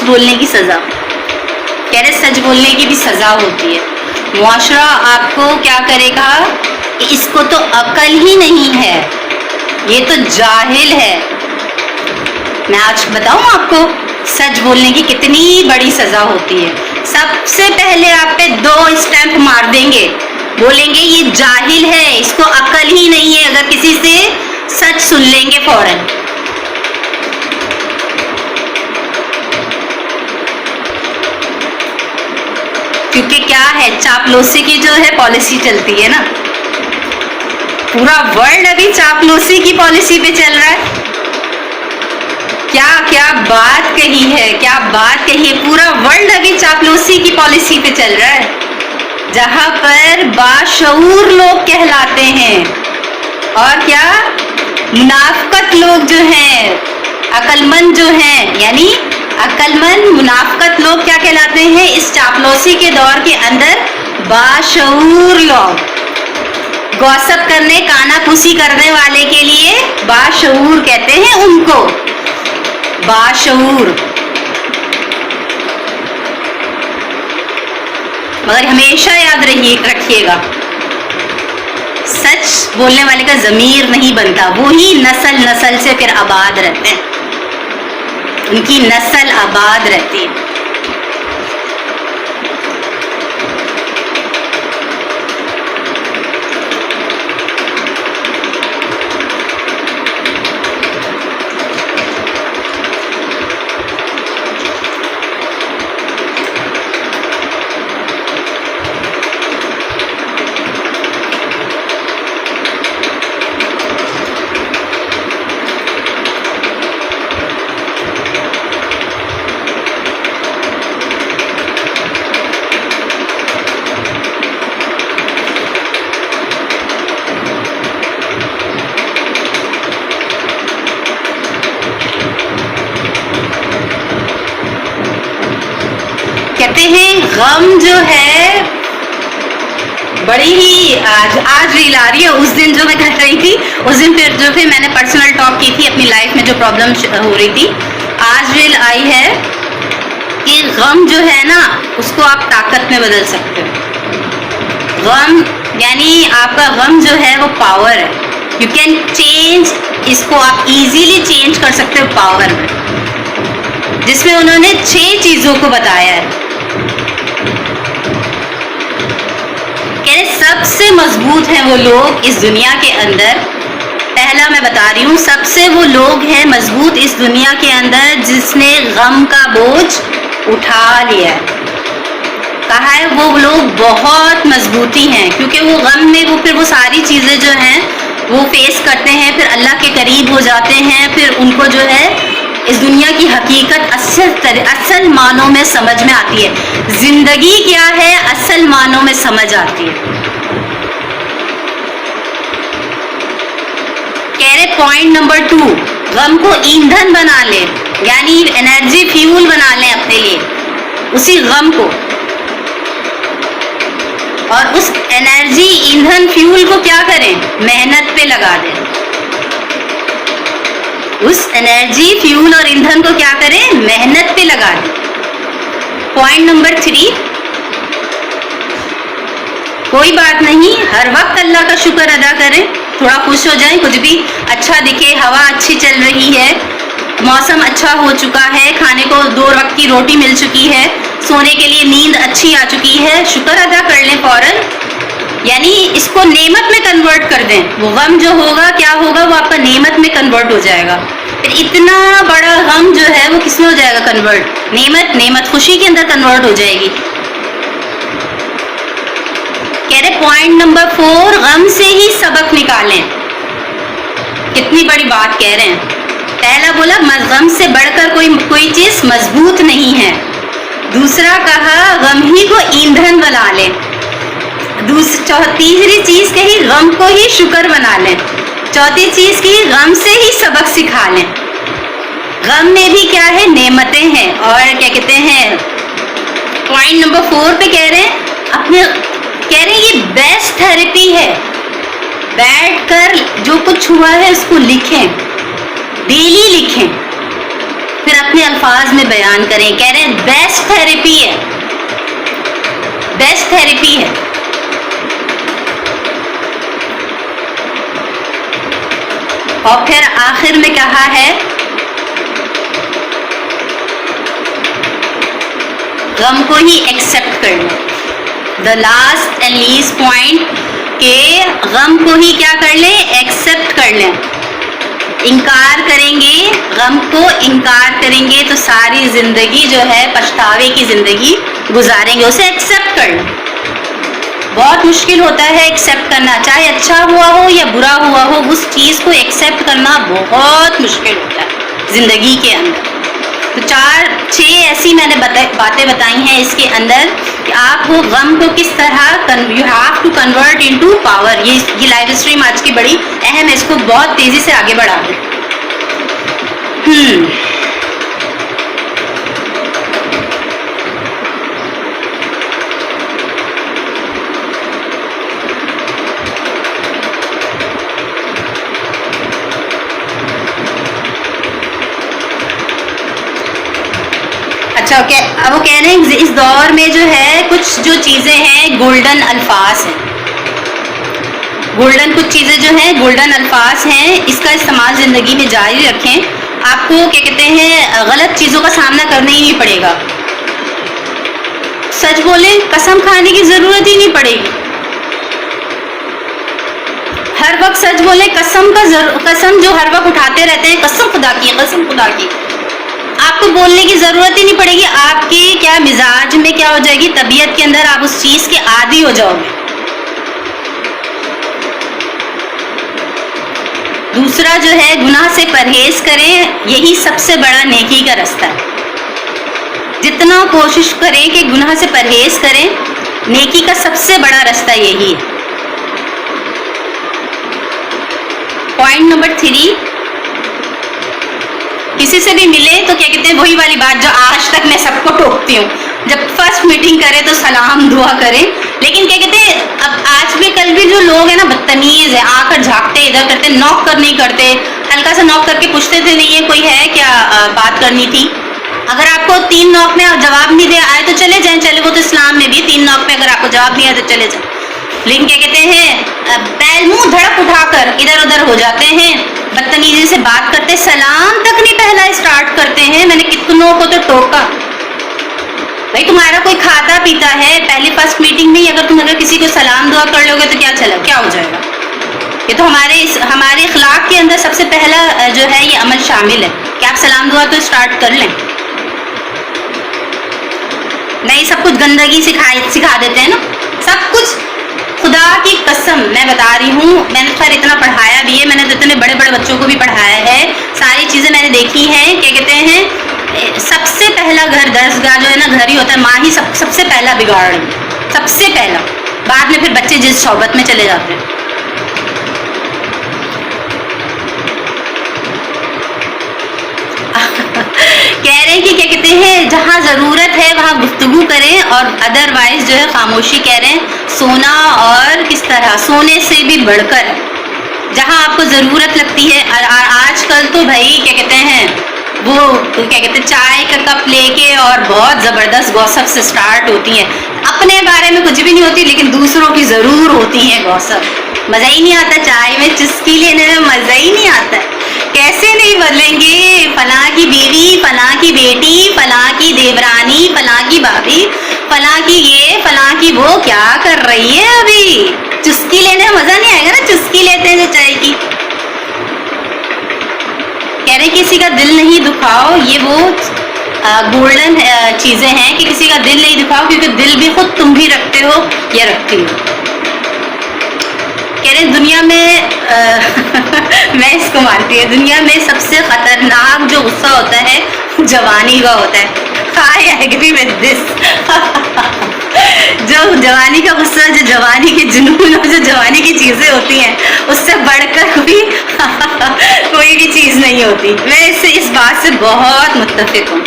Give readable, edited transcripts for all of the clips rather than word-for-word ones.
بولنے کی سزا. کہہ رہے سچ بولنے کی بھی سزا ہوتی ہے. معاشرہ آپ کو کیا کرے گا کہ اس کو تو عقل ہی نہیں ہے, یہ تو جاہل ہے. میں آج بتاؤں آپ کو سچ بولنے کی کتنی بڑی سزا ہوتی ہے. سب سے پہلے آپ پہ 2 اسٹیمپ مار دیں گے, بولیں گے یہ جاہل ہے, اس کو عقل ہی نہیں ہے, اگر کسی سے سچ سن لیں گے فوراً. کیونکہ کیا ہے, چاپلوسی کی جو ہے پالیسی چلتی ہے نا, پورا ورلڈ ابھی چاپلوسی کی پالیسی پہ چل رہا ہے. کیا کیا بات کہی ہے, کیا بات کہی ہے, پورا ورلڈ ابھی چاپلوسی کی پالیسی پہ چل رہا ہے, جہاں پر باشعور لوگ کہلاتے ہیں اور کیا منافقت لوگ جو ہیں, عقل مند جو ہیں, یعنی عقل مند منافقت لوگ کیا کہلاتے ہیں اس چاپلوسی کے دور کے اندر؟ باشعور لوگ. گوسپ کرنے, کانا پوسی کرنے والے کے لیے باشعور کہتے ہیں ان کو, باشعور. مگر ہمیشہ یاد رکھیے گا, سچ بولنے والے کا ضمیر نہیں بنتا, وہی نسل سے پھر آباد رہتے ہیں, ان کی نسل آباد رہتی ہے. کہتے ہیں غم جو ہے بڑی ہی, آج ریل آ رہی ہے, اس دن جو میں کہہ رہی تھی, اس دن پھر میں نے پرسنل ٹاک کی تھی اپنی لائف میں جو پرابلم ہو رہی تھی. آج ریل آئی ہے کہ غم جو ہے نا اس کو آپ طاقت میں بدل سکتے ہو. غم یعنی آپ کا غم جو ہے وہ پاور ہے, یو کین چینج, اس کو آپ ایزیلی چینج کر سکتے ہو پاور میں, جس میں انہوں نے 6 چیزوں کو بتایا ہے. سب سے مضبوط ہیں وہ لوگ اس دنیا کے اندر. پہلا میں بتا رہی ہوں, سب سے وہ لوگ ہیں مضبوط اس دنیا کے اندر جس نے غم کا بوجھ اٹھا لیا ہے. کہا ہے وہ لوگ بہت مضبوطی ہیں, کیونکہ وہ غم میں پھر وہ ساری چیزیں جو ہیں وہ فیس کرتے ہیں, پھر اللہ کے قریب ہو جاتے ہیں, پھر ان کو جو ہے اس دنیا کی حقیقت اصل معنوں میں سمجھ میں آتی ہے. زندگی کیا ہے اصل معنوں میں سمجھ آتی ہے. کہہ رہے پوائنٹ نمبر 2, غم کو ایندھن بنا لیں, یعنی انرجی فیول بنا لیں اپنے لیے اسی غم کو, اور اس انرجی ایندھن فیول کو کیا کریں, محنت پہ لگا دیں. اس انرجی فیول اور ایندھن کو کیا کریں, محنت پہ لگا دیں. پوائنٹ نمبر 3, کوئی بات نہیں, ہر وقت اللہ کا شکر ادا کریں, تھوڑا خوش ہو جائیں, کچھ بھی اچھا دکھے, ہوا اچھی چل رہی ہے, موسم اچھا ہو چکا ہے, کھانے کو 2 وقت کی روٹی مل چکی ہے, سونے کے لیے نیند اچھی آ چکی ہے, شکر ادا کر لیں فوراً. یعنی اس کو نعمت میں کنورٹ کر دیں. وہ غم جو ہوگا کیا ہوگا, وہ آپ کا نعمت میں کنورٹ ہو جائے گا. پھر اتنا بڑا غم جو ہے وہ کس میں ہو جائے گا کنورٹ, نعمت خوشی کے اندر کنورٹ ہو جائے گی. کہہ رہے پوائنٹ نمبر 4, غم سے ہی سبق نکالیں. کتنی بڑی بات کہہ رہے ہیں. پہلا بولا غم سے بڑھ کر کوئی چیز مضبوط نہیں ہے. دوسرا کہا غم ہی کو ایندھن بنا لیں. تیسری چیز کہی غم کو ہی شکر بنا لیں. چوتھی چیز کی غم سے ہی سبق سکھا لیں. غم میں بھی کیا ہے, نعمتیں ہیں. اور کیا کہتے ہیں, پوائنٹ نمبر 4 پہ کہہ رہے ہیں یہ بیسٹ تھراپی ہے. بیٹھ کر جو کچھ ہوا ہے اس کو لکھیں, ڈیلی لکھیں, پھر اپنے الفاظ میں بیان کریں. کہہ رہے ہیں بیسٹ تھراپی ہے, بیسٹ تھراپی ہے. اور پھر آخر میں کہا ہے غم کو ہی ایکسپٹ کرنا. The last and least point کہ غم کو ہی کیا کر لیں, ایکسپٹ کر لیں. انکار کریں گے, غم کو انکار کریں گے تو ساری زندگی جو ہے پچھتاوے کی زندگی گزاریں گے. اسے ایکسپٹ کر لیں. بہت مشکل ہوتا ہے ایکسپٹ کرنا, چاہے اچھا ہوا ہو یا برا ہوا ہو, اس چیز کو ایکسپٹ کرنا بہت مشکل ہوتا ہے زندگی کے اندر. تو 4-6 ایسی میں نے باتیں بتائی ہیں اس کے اندر کہ آپ کو غم کو کس طرح you have to convert into power. یہ لائیو اسٹریم آج کی بڑی اہم ہے, اس کو بہت تیزی سے آگے بڑھا دیں. اچھا اوکے, اب وہ کہہ رہے ہیں اس دور میں جو ہے کچھ جو چیزیں ہیں گولڈن الفاظ ہیں, گولڈن کچھ چیزیں جو ہیں گولڈن الفاظ ہیں, اس کا استعمال زندگی میں جاری رکھیں. آپ کو کیا کہتے ہیں غلط چیزوں کا سامنا کرنا ہی نہیں پڑے گا. سچ بولیں, قسم کھانے کی ضرورت ہی نہیں پڑے گی. ہر وقت سچ بولیں, قسم جو ہر وقت اٹھاتے رہتے ہیں, قسم خدا کی, قسم خدا کی, آپ کو بولنے کی ضرورت ہی نہیں پڑے گی. آپ کے کیا مزاج میں کیا ہو جائے گی, طبیعت کے اندر آپ اس چیز کے عادی ہو جاؤ گے. دوسرا جو ہے گناہ سے پرہیز کریں, یہی سب سے بڑا نیکی کا رستہ ہے. جتنا کوشش کریں کہ گناہ سے پرہیز کریں, نیکی کا سب سے بڑا رستہ یہی ہے. پوائنٹ نمبر 3, کسی سے بھی ملے تو کیا کہتے ہیں وہی والی بات جو آج تک میں سب کو ٹوکتی ہوں, جب فرسٹ میٹنگ کرے تو سلام دعا کریں. لیکن کیا کہتے ہیں اب آج بھی کل بھی جو لوگ ہیں نا بدتمیز ہے, آ کر جھانکتے ادھر کرتے, نوک کر نہیں کرتے, ہلکا سا نوک کر کے پوچھتے تھے نہیں ہے کوئی ہے کیا بات کرنی تھی. اگر آپ کو 3 نوک میں جواب نہیں دے آئے تو چلے جائیں, چلے وہ تو اسلام میں بھی 3 نوک میں اگر آپ کو جواب نہیں آئے تو چلے جائیں. لیکن کیا کہتے ہیں پیر منہ دھڑک اٹھا کر ادھر ادھر ہو جاتے ہیں, بدتمیزی سے بات کرتے, سلام تک نہیں پہلا اسٹارٹ کرتے ہیں. میں نے کتنوں کو تو ٹوکا, بھائی تمہارا کوئی کھاتا پیتا ہے, پہلی فرسٹ میٹنگ میں اگر تم کسی کو سلام دعا کر لو گے تو کیا ہو جائے گا. یہ تو ہمارے اخلاق کے اندر سب سے پہلا جو ہے یہ عمل شامل ہے کہ آپ سلام دعا تو اسٹارٹ کر لیں. نہیں سب کچھ گندگی سکھا دیتے ہیں نا, سب کچھ. خدا کی قسم میں بتا رہی ہوں, میں نے خیر اتنا پڑھایا بھی ہے, میں نے اتنے بڑے بڑے بچوں کو بھی پڑھایا ہے, ساری چیزیں میں نے دیکھی ہیں. کیا کہتے ہیں سب سے پہلا گھر درسگاہ جو ہے نا گھر ہی ہوتا ہے. ماں ہی سب سے پہلا بگاڑ, سب سے پہلا. بعد میں پھر بچے جس صحبت میں چلے جاتے ہیں. کہہ رہے ہیں کہ کیا کہتے ہیں جہاں ضرورت ہے وہاں گفتگو کریں, اور ادروائز جو ہے خاموشی. کہہ رہے ہیں سونا اور کس طرح سونے سے بھی بڑھ کر جہاں آپ کو ضرورت لگتی ہے. اور آج کل تو بھائی کیا کہتے ہیں وہ کیا کہتے ہیں چائے کا کپ لے کے اور بہت زبردست گوسپ سے سٹارٹ ہوتی ہیں. اپنے بارے میں کچھ بھی نہیں ہوتی لیکن دوسروں کی ضرور ہوتی ہیں گوسپ. مزہ ہی نہیں آتا چائے میں چسکی لینے میں, مزہ ہی نہیں آتا. کیسے نہیں بدلیں گے, فلاں کی بیوی, فلاں کی بیٹی, فلاں کی دیورانی, فلاں کی بھابھی, فلاں کی یہ, فلاں کی وہ کیا کر رہی ہے ابھی. چسکی لینے میں مزہ نہیں آئے گا نا, چسکی لیتے ہیں جو چائے کی. کہہ رہے کسی کا دل نہیں دکھاؤ, یہ وہ گولڈن چیزیں ہیں کہ کسی کا دل نہیں دکھاؤ, کیونکہ دل بھی خود تم بھی رکھتے ہو یا رکھتی ہو. کہہ رہے دنیا میں میں اس کو مانتی ہوں, دنیا میں سب سے خطرناک جو غصہ ہوتا ہے جوانی کا ہوتا ہے. I agree with this. جو جوانی کا غصہ, جو جوانی کے جنون اور جو جوانی کی چیزیں ہوتی ہیں اس سے بڑھ کر کوئی بھی چیز نہیں ہوتی. میں اس بات سے بہت متفق ہوں.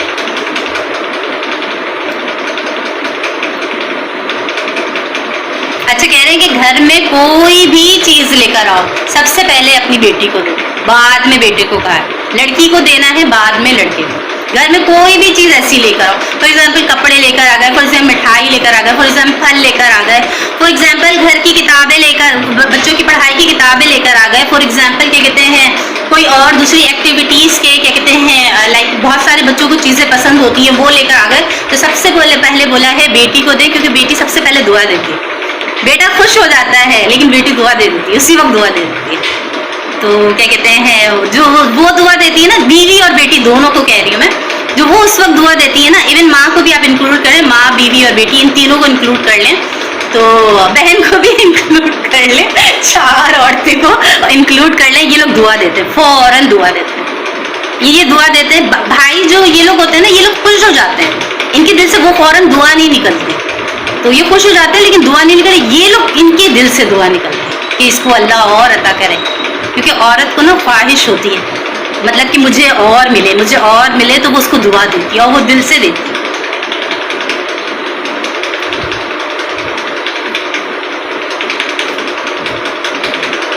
اچھا کہہ رہے ہیں کہ گھر میں کوئی بھی چیز لے کر آؤ, سب سے پہلے اپنی بیٹی کو دو, بعد میں بیٹے کو. کہا ہے لڑکی کو دینا ہے بعد میں لڑکے کو. گھر میں کوئی بھی چیز ایسی لے کر آؤ, فار ایگزامپل کپڑے لے کر آ گئے, فار ایگزامپل مٹھائی لے کر آ گئے, فار ایگزامپل پھل لے کر آ گئے, فار ایگزامپل گھر کی کتابیں لے کر, بچوں کی پڑھائی کی کتابیں لے کر آ گئے, فار ایگزامپل کیا کہتے ہیں کوئی اور دوسری ایکٹیویٹیز کے کیا کہتے ہیں لائک بہت سارے بچوں کو چیزیں پسند ہوتی ہیں وہ لے کر آ گئے, تو سب سے پہلے بولا ہے بیٹی کو دیں, کیونکہ بیٹی سب سے پہلے دعا دیتی ہے. بیٹا خوش ہو جاتا ہے لیکن بیٹی دعا دے دیتی ہے, اسی وقت دعا دے دیتی ہے. تو کیا کہتے ہیں جو وہ دعا دیتی ہے نا, بیوی اور بیٹی دونوں کو کہہ رہی ہوں میں, جو وہ اس وقت دعا دیتی ہے نا, ایون ماں کو بھی آپ انکلوڈ کریں, ماں بیوی اور بیٹی ان تینوں کو انکلوڈ کر لیں, تو بہن کو بھی انکلوڈ کر لیں, 4 عورتیں کو انکلوڈ کر لیں, یہ لوگ دعا دیتے ہیں, فوراً دعا دیتے ہیں, یہ دعا دیتے ہیں. بھائی جو یہ لوگ ہوتے ہیں نا, یہ لوگ خوش ہو جاتے ہیں, ان کے دل سے وہ فوراً دعا نہیں نکلتی, تو یہ خوش ہو جاتے ہیں لیکن دعا نہیں نکلتی. یہ لوگ ان کے دل سے دعا نکلتی ہے کہ اس کو اللہ اور عطا کرے, کیونکہ عورت کو نا خواہش ہوتی ہے, مطلب کہ مجھے اور ملے, تو وہ اس کو دعا دیتی ہے اور وہ دل سے دیتی ہے.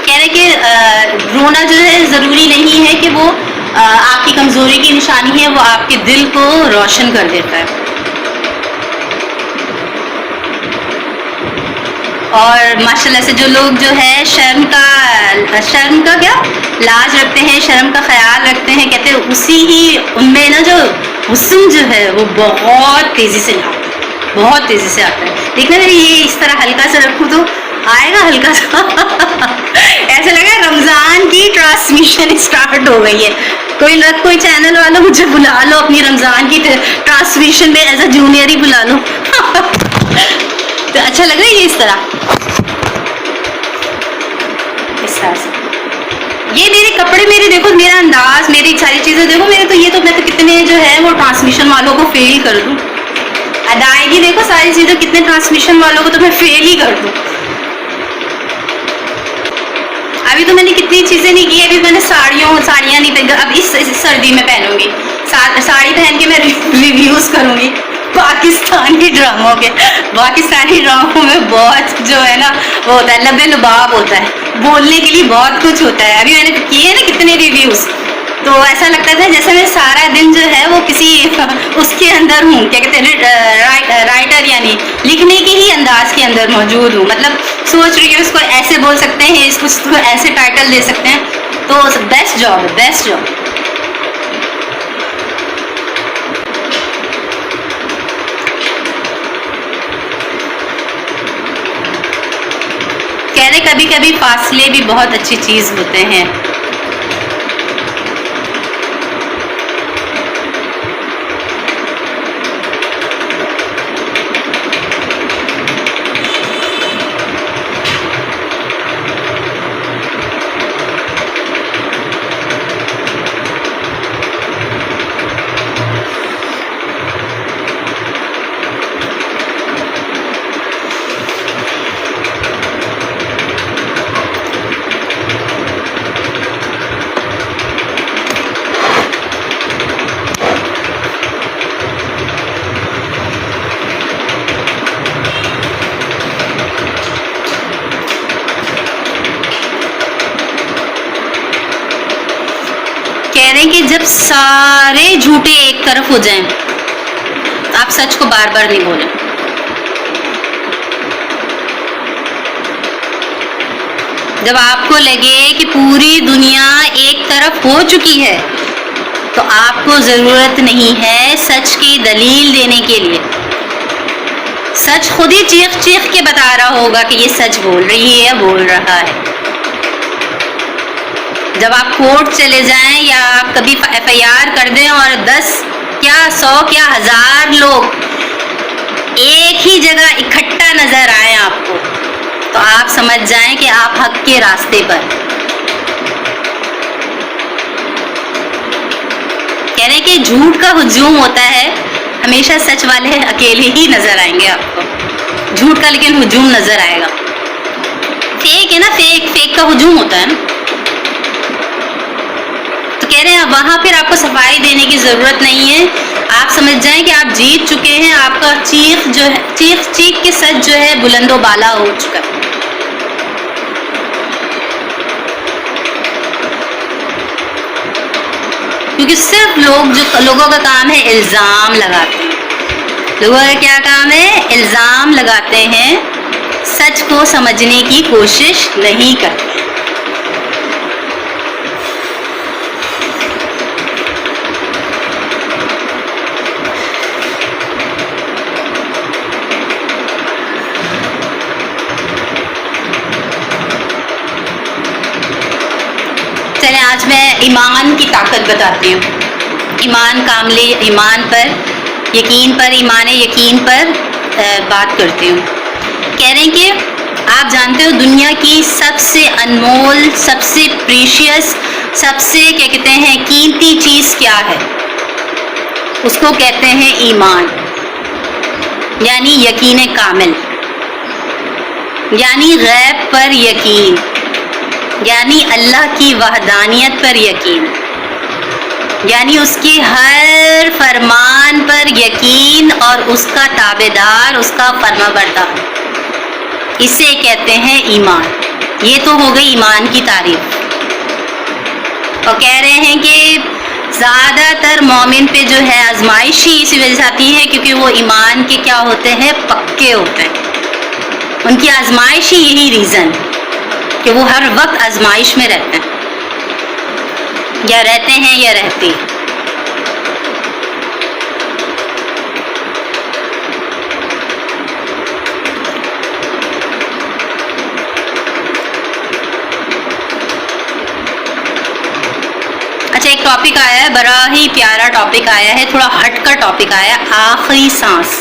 کہہ رہے کہ رونا جو ہے ضروری نہیں ہے کہ وہ آپ کی کمزوری کی نشانی ہے, وہ آپ کے دل کو روشن کر دیتا ہے. اور ماشاءاللہ سے جو لوگ جو ہے شرم کا کیا لاج رکھتے ہیں, شرم کا خیال رکھتے ہیں, کہتے ہیں اسی ہی ان میں نا جو حسن جو ہے وہ بہت تیزی سے آتا ہے, بہت تیزی سے آتا ہے. دیکھنا میری یہ اس طرح ہلکا سا رکھوں تو آئے گا ہلکا سا ایسا لگا رمضان کی ٹرانسمیشن اسٹارٹ ہو گئی ہے. کوئی چینل والا مجھے بلا لو اپنی رمضان کی ٹرانسمیشن میں, ایز اے جونیئر ہی بلا لو تو اچھا لگ رہا ہے یہ اس طرح سے. یہ میرے کپڑے, میرے دیکھو, میرا انداز, میری ساری چیزیں دیکھو, میرے تو یہ تو میں تو کتنے جو ہے وہ ٹرانسمیشن والوں کو فیل کر دوں. ادائیگی دیکھو, ساری چیزیں کتنے ٹرانسمیشن والوں کو تو میں فیل ہی کر دوں. ابھی تو میں نے کتنی چیزیں نہیں کی, ابھی میں نے ساڑیاں نہیں پہن, اب اس سردی میں پہنوں گی ساڑی پہن کے میں ریویوز کروں گی پاکستانی ڈراموں کے. پاکستانی ڈراموں میں بہت جو ہے نا وہ ہوتا ہے, لبے لباب ہوتا ہے, بولنے کے لیے بہت کچھ ہوتا ہے. ابھی میں نے کیے نا کتنے ریویوز, تو ایسا لگتا تھا جیسے میں سارا دن جو ہے وہ کسی اس کے اندر ہوں, کیا کہتے ہیں رائٹر, یعنی لکھنے کے ہی انداز کے اندر موجود ہوں. مطلب سوچ رہی ہوں اس کو ایسے بول سکتے ہیں, اس کو ایسے ٹائٹل دے سکتے ہیں, تو بیسٹ جاب ہے, بیسٹ جاب. کہہ رہے کبھی کبھی فاصلے بھی بہت اچھی چیز ہوتے ہیں. کہ جب سارے جھوٹے ایک طرف ہو جائیں تو آپ سچ کو بار بار نہیں بولیں. جب آپ کو لگے کہ پوری دنیا ایک طرف ہو چکی ہے تو آپ کو ضرورت نہیں ہے سچ کی دلیل دینے کے لیے. سچ خود ہی چیخ چیخ کے بتا رہا ہوگا کہ یہ سچ بول رہی ہے یا بول رہا ہے. جب آپ کورٹ چلے جائیں یا آپ کبھی ایف آئی آر کر دیں اور 10 کیا 100 کیا 1000 لوگ ایک ہی جگہ اکٹھا نظر آئیں آپ کو, تو آپ سمجھ جائیں کہ آپ حق کے راستے پر. کہہ رہے کہ جھوٹ کا ہجوم ہوتا ہے, ہمیشہ سچ والے اکیلے ہی نظر آئیں گے آپ کو. جھوٹ کا لیکن ہجوم نظر آئے گا. فیک ہے نا, فیک کا ہجوم ہوتا ہے نا. تو کہہ رہے ہیں وہاں پھر آپ کو صفائی دینے کی ضرورت نہیں ہے. آپ سمجھ جائیں کہ آپ جیت چکے ہیں. آپ کا چیخ کے سچ جو ہے بلند و بالا ہو چکا ہے. کیونکہ صرف لوگوں کا کام ہے الزام لگاتے ہیں. لوگوں کا کیا کام ہے؟ الزام لگاتے ہیں, سچ کو سمجھنے کی کوشش نہیں کرتے. چلیں آج میں ایمان کی طاقت بتاتی ہوں. ایمان کاملے, ایمان پر, یقین پر, ایمان یقین پر بات کرتی ہوں. کہہ رہے ہیں کہ آپ جانتے ہو دنیا کی سب سے انمول, سب سے پریشیس, سب سے کیا کہتے ہیں قیمتی چیز کیا ہے؟ اس کو کہتے ہیں ایمان, یعنی یقین کامل, یعنی غیب پر یقین, یعنی اللہ کی وحدانیت پر یقین, یعنی اس کے ہر فرمان پر یقین اور اس کا تابعدار, اس کا فرما بردار. اسے کہتے ہیں ایمان. یہ تو ہو گئی ایمان کی تعریف. اور کہہ رہے ہیں کہ زیادہ تر مومن پہ جو ہے آزمائش ہی اسی وجہ سے آتی ہے کیونکہ وہ ایمان کے کیا ہوتے ہیں؟ پکے ہوتے ہیں. ان کی آزمائش ہی یہی ریزن کہ وہ ہر وقت آزمائش میں رہتے ہیں, یا رہتے ہیں یا رہتی. اچھا, ایک ٹاپک آیا ہے, بڑا ہی پیارا ٹاپک آیا ہے, تھوڑا ہٹ کر ٹاپک آیا ہے, آخری سانس,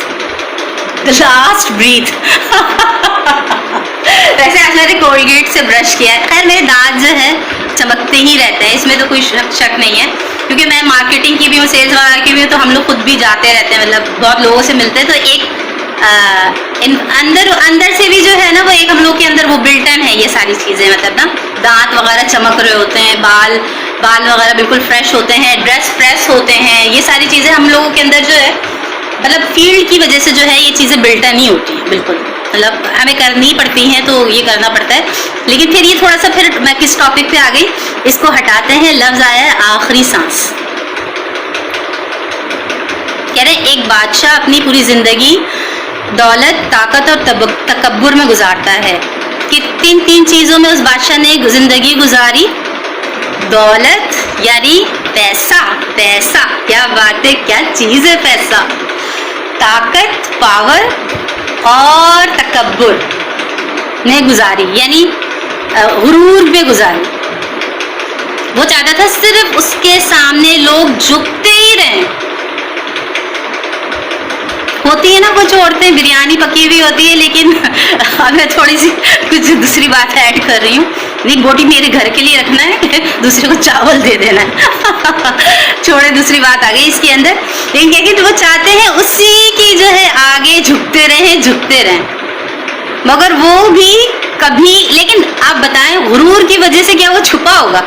لاسٹ بریتھ. ویسے آج میں نے کولگیٹ سے برش کیا ہے. خیر میرے دانت جو ہے چمکتے ہی رہتے ہیں, اس میں تو کوئی شک نہیں ہے, کیونکہ میں مارکیٹنگ کی بھی ہوں, سیلز وغیرہ کی بھی ہوں, تو ہم لوگ خود بھی جاتے رہتے ہیں, مطلب بہت لوگوں سے ملتے ہیں. تو ایک اندر سے بھی جو ہے نا, وہ ایک ہم لوگ کے اندر وہ بلٹن ہے یہ ساری چیزیں, مطلب نا دانت وغیرہ چمک رہے ہوتے ہیں, بال وغیرہ بالکل فریش ہوتے ہیں, ڈریس پریس ہوتے ہیں, یہ ساری چیزیں ہم لوگوں کے اندر جو ہے مطلب فیلڈ کی وجہ سے جو ہے یہ چیزیں بلٹن نہیں ہوتی ہیں بالکل, مطلب ہمیں کرنی پڑتی ہیں تو یہ کرنا پڑتا ہے. لیکن پھر یہ تھوڑا سا, پھر میں کس ٹاپک پہ آ گئی, اس کو ہٹاتے ہیں. لفظ آیا ہے آخری سانس. کہہ رہے ہیں ایک بادشاہ اپنی پوری زندگی دولت, طاقت اور تکبر میں گزارتا ہے. کن تین چیزوں میں اس بادشاہ نے زندگی گزاری؟ دولت یعنی پیسہ, پیسہ کیا بات ہے, کیا چیز ہے پیسہ, طاقت پاور, اور تکبر نے گزاری, یعنی غرور میں گزاری. وہ چاہتا تھا صرف اس کے سامنے لوگ جھکتے ہی رہیں. ہوتی ہے نا کچھ عورتیں, بریانی پکی ہوئی ہوتی ہے, لیکن اب میں تھوڑی سی کچھ دوسری بات ایڈ کر رہی ہوں, نہیں بوٹی میرے گھر کے لیے رکھنا ہے, دوسرے کو چاول دے دینا ہے. چھوڑے, دوسری بات آ گئی اس کے اندر. لیکن کیا کہ وہ چاہتے ہیں اسی کی جو ہے آگے جھکتے رہیں, مگر وہ بھی کبھی, لیکن آپ بتائیں غرور کی وجہ سے کیا وہ جھکا ہوگا؟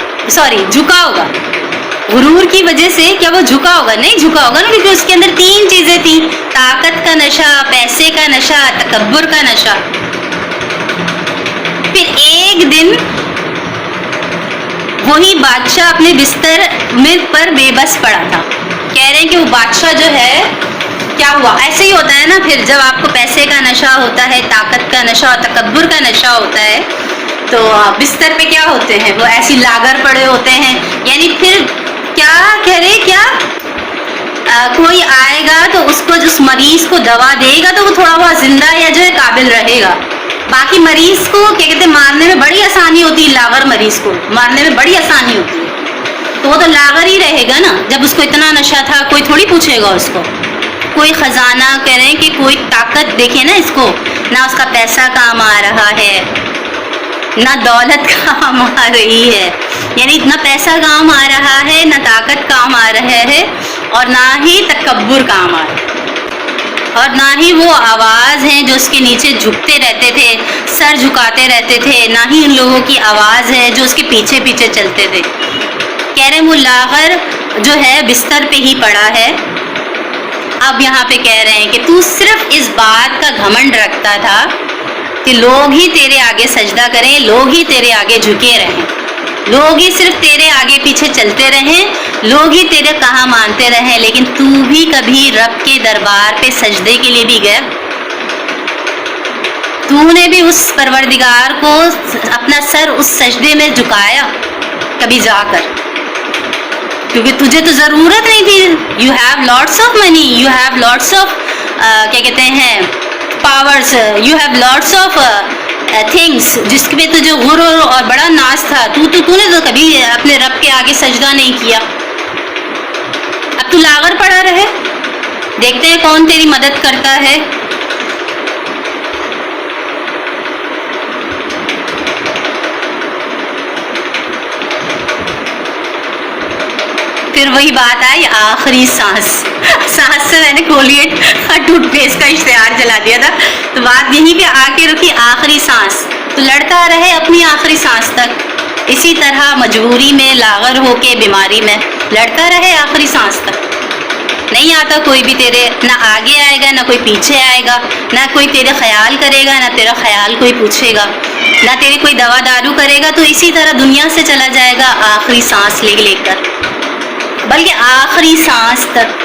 غرور کی وجہ سے کیا وہ جھکا ہوگا؟ نہیں جھکا ہوگا نا, کیونکہ اس کے اندر تین چیزیں تھیں, طاقت کا نشہ, پیسے کا نشہ, تکبر کا نشہ. پھر ایک دن وہی بادشاہ اپنے بستر میں پر بے بس پڑا تھا. کہہ رہے ہیں کہ وہ بادشاہ جو ہے کیا ہوا, ایسے ہی ہوتا ہے نا, پھر جب آپ کو پیسے کا نشہ ہوتا ہے, طاقت کا نشہ اور تکبر کا نشہ ہوتا ہے, تو بستر پہ کیا ہوتے ہیں, وہ ایسی لاگر پڑے ہوتے ہیں. یعنی پھر کیا کہہ رہے, کیا کوئی آئے گا تو اس کو, جس مریض کو دوا دے گا تو وہ تھوڑا بہت زندہ یا جو ہے قابل رہے گا. باقی مریض کو کیا کہتے ہیں مارنے میں بڑی آسانی ہوتی ہے, لاغر مریض کو مارنے میں بڑی آسانی ہوتی ہے, تو وہ تو لاغر ہی رہے گا نا. جب اس کو اتنا نشہ تھا, کوئی تھوڑی پوچھے گا اس کو, کوئی خزانہ کہہ رہے ہیں کہ کوئی طاقت دیکھے نا اس کو, نہ اس کا پیسہ کام آ رہا ہے, نہ دولت کام آ رہی ہے, یعنی نہ پیسہ کام آ رہا ہے, نہ طاقت کام آ رہا ہے, اور نہ ہی تکبر کام آ رہا ہے, اور نہ ہی وہ آواز ہیں جو اس کے نیچے جھکتے رہتے تھے, سر جھکاتے رہتے تھے, نہ ہی ان لوگوں کی آواز ہے جو اس کے پیچھے پیچھے چلتے تھے. کہہ رہے وہ لاغر جو ہے بستر پہ ہی پڑا ہے. اب یہاں پہ کہہ رہے ہیں کہ تو صرف اس بات کا گھمنڈ رکھتا تھا کہ لوگ ہی تیرے آگے سجدہ کریں, لوگ ہی تیرے آگے جھکے رہیں, لوگ ہی صرف تیرے آگے پیچھے چلتے رہیں, لوگ ہی تیرے کہاں مانتے رہیں, لیکن تو بھی کبھی رب کے دربار پہ سجدے کے لیے بھی گیا؟ تو نے بھی اس پروردگار کو اپنا سر اس سجدے میں جھکایا کبھی جا کر؟ کیونکہ تجھے تو ضرورت نہیں تھی. You have lots of money, you have lots of کیا کہتے ہیں powers, you have lots of things جس پہ تجھے غرور اور بڑا ناز تھا. تو نے تو کبھی اپنے رب کے آگے سجدہ نہیں کیا. اب تو لاغر پڑا رہے, دیکھتے ہیں کون تیری مدد کرتا ہے. پھر وہی بات آئی آخری سانس سے میں نے کولگیٹ ٹوتھ پیسٹ کا اشتہار چلا دیا تھا, تو بات یہیں پہ آ کے رکی, آخری سانس. تو لڑتا رہے اپنی آخری سانس تک, اسی طرح مجبوری میں, لاغر ہو کے, بیماری میں لڑتا رہے آخری سانس تک. نہیں آتا کوئی بھی تیرے, نہ آگے آئے گا نہ کوئی پیچھے آئے گا, نہ کوئی تیرے خیال کرے گا نہ تیرا خیال کوئی پوچھے گا, نہ تیری کوئی دوا دارو کرے گا. تو اسی طرح دنیا سے چلا جائے گا آخری سانس لے کر, بلکہ آخری سانس تک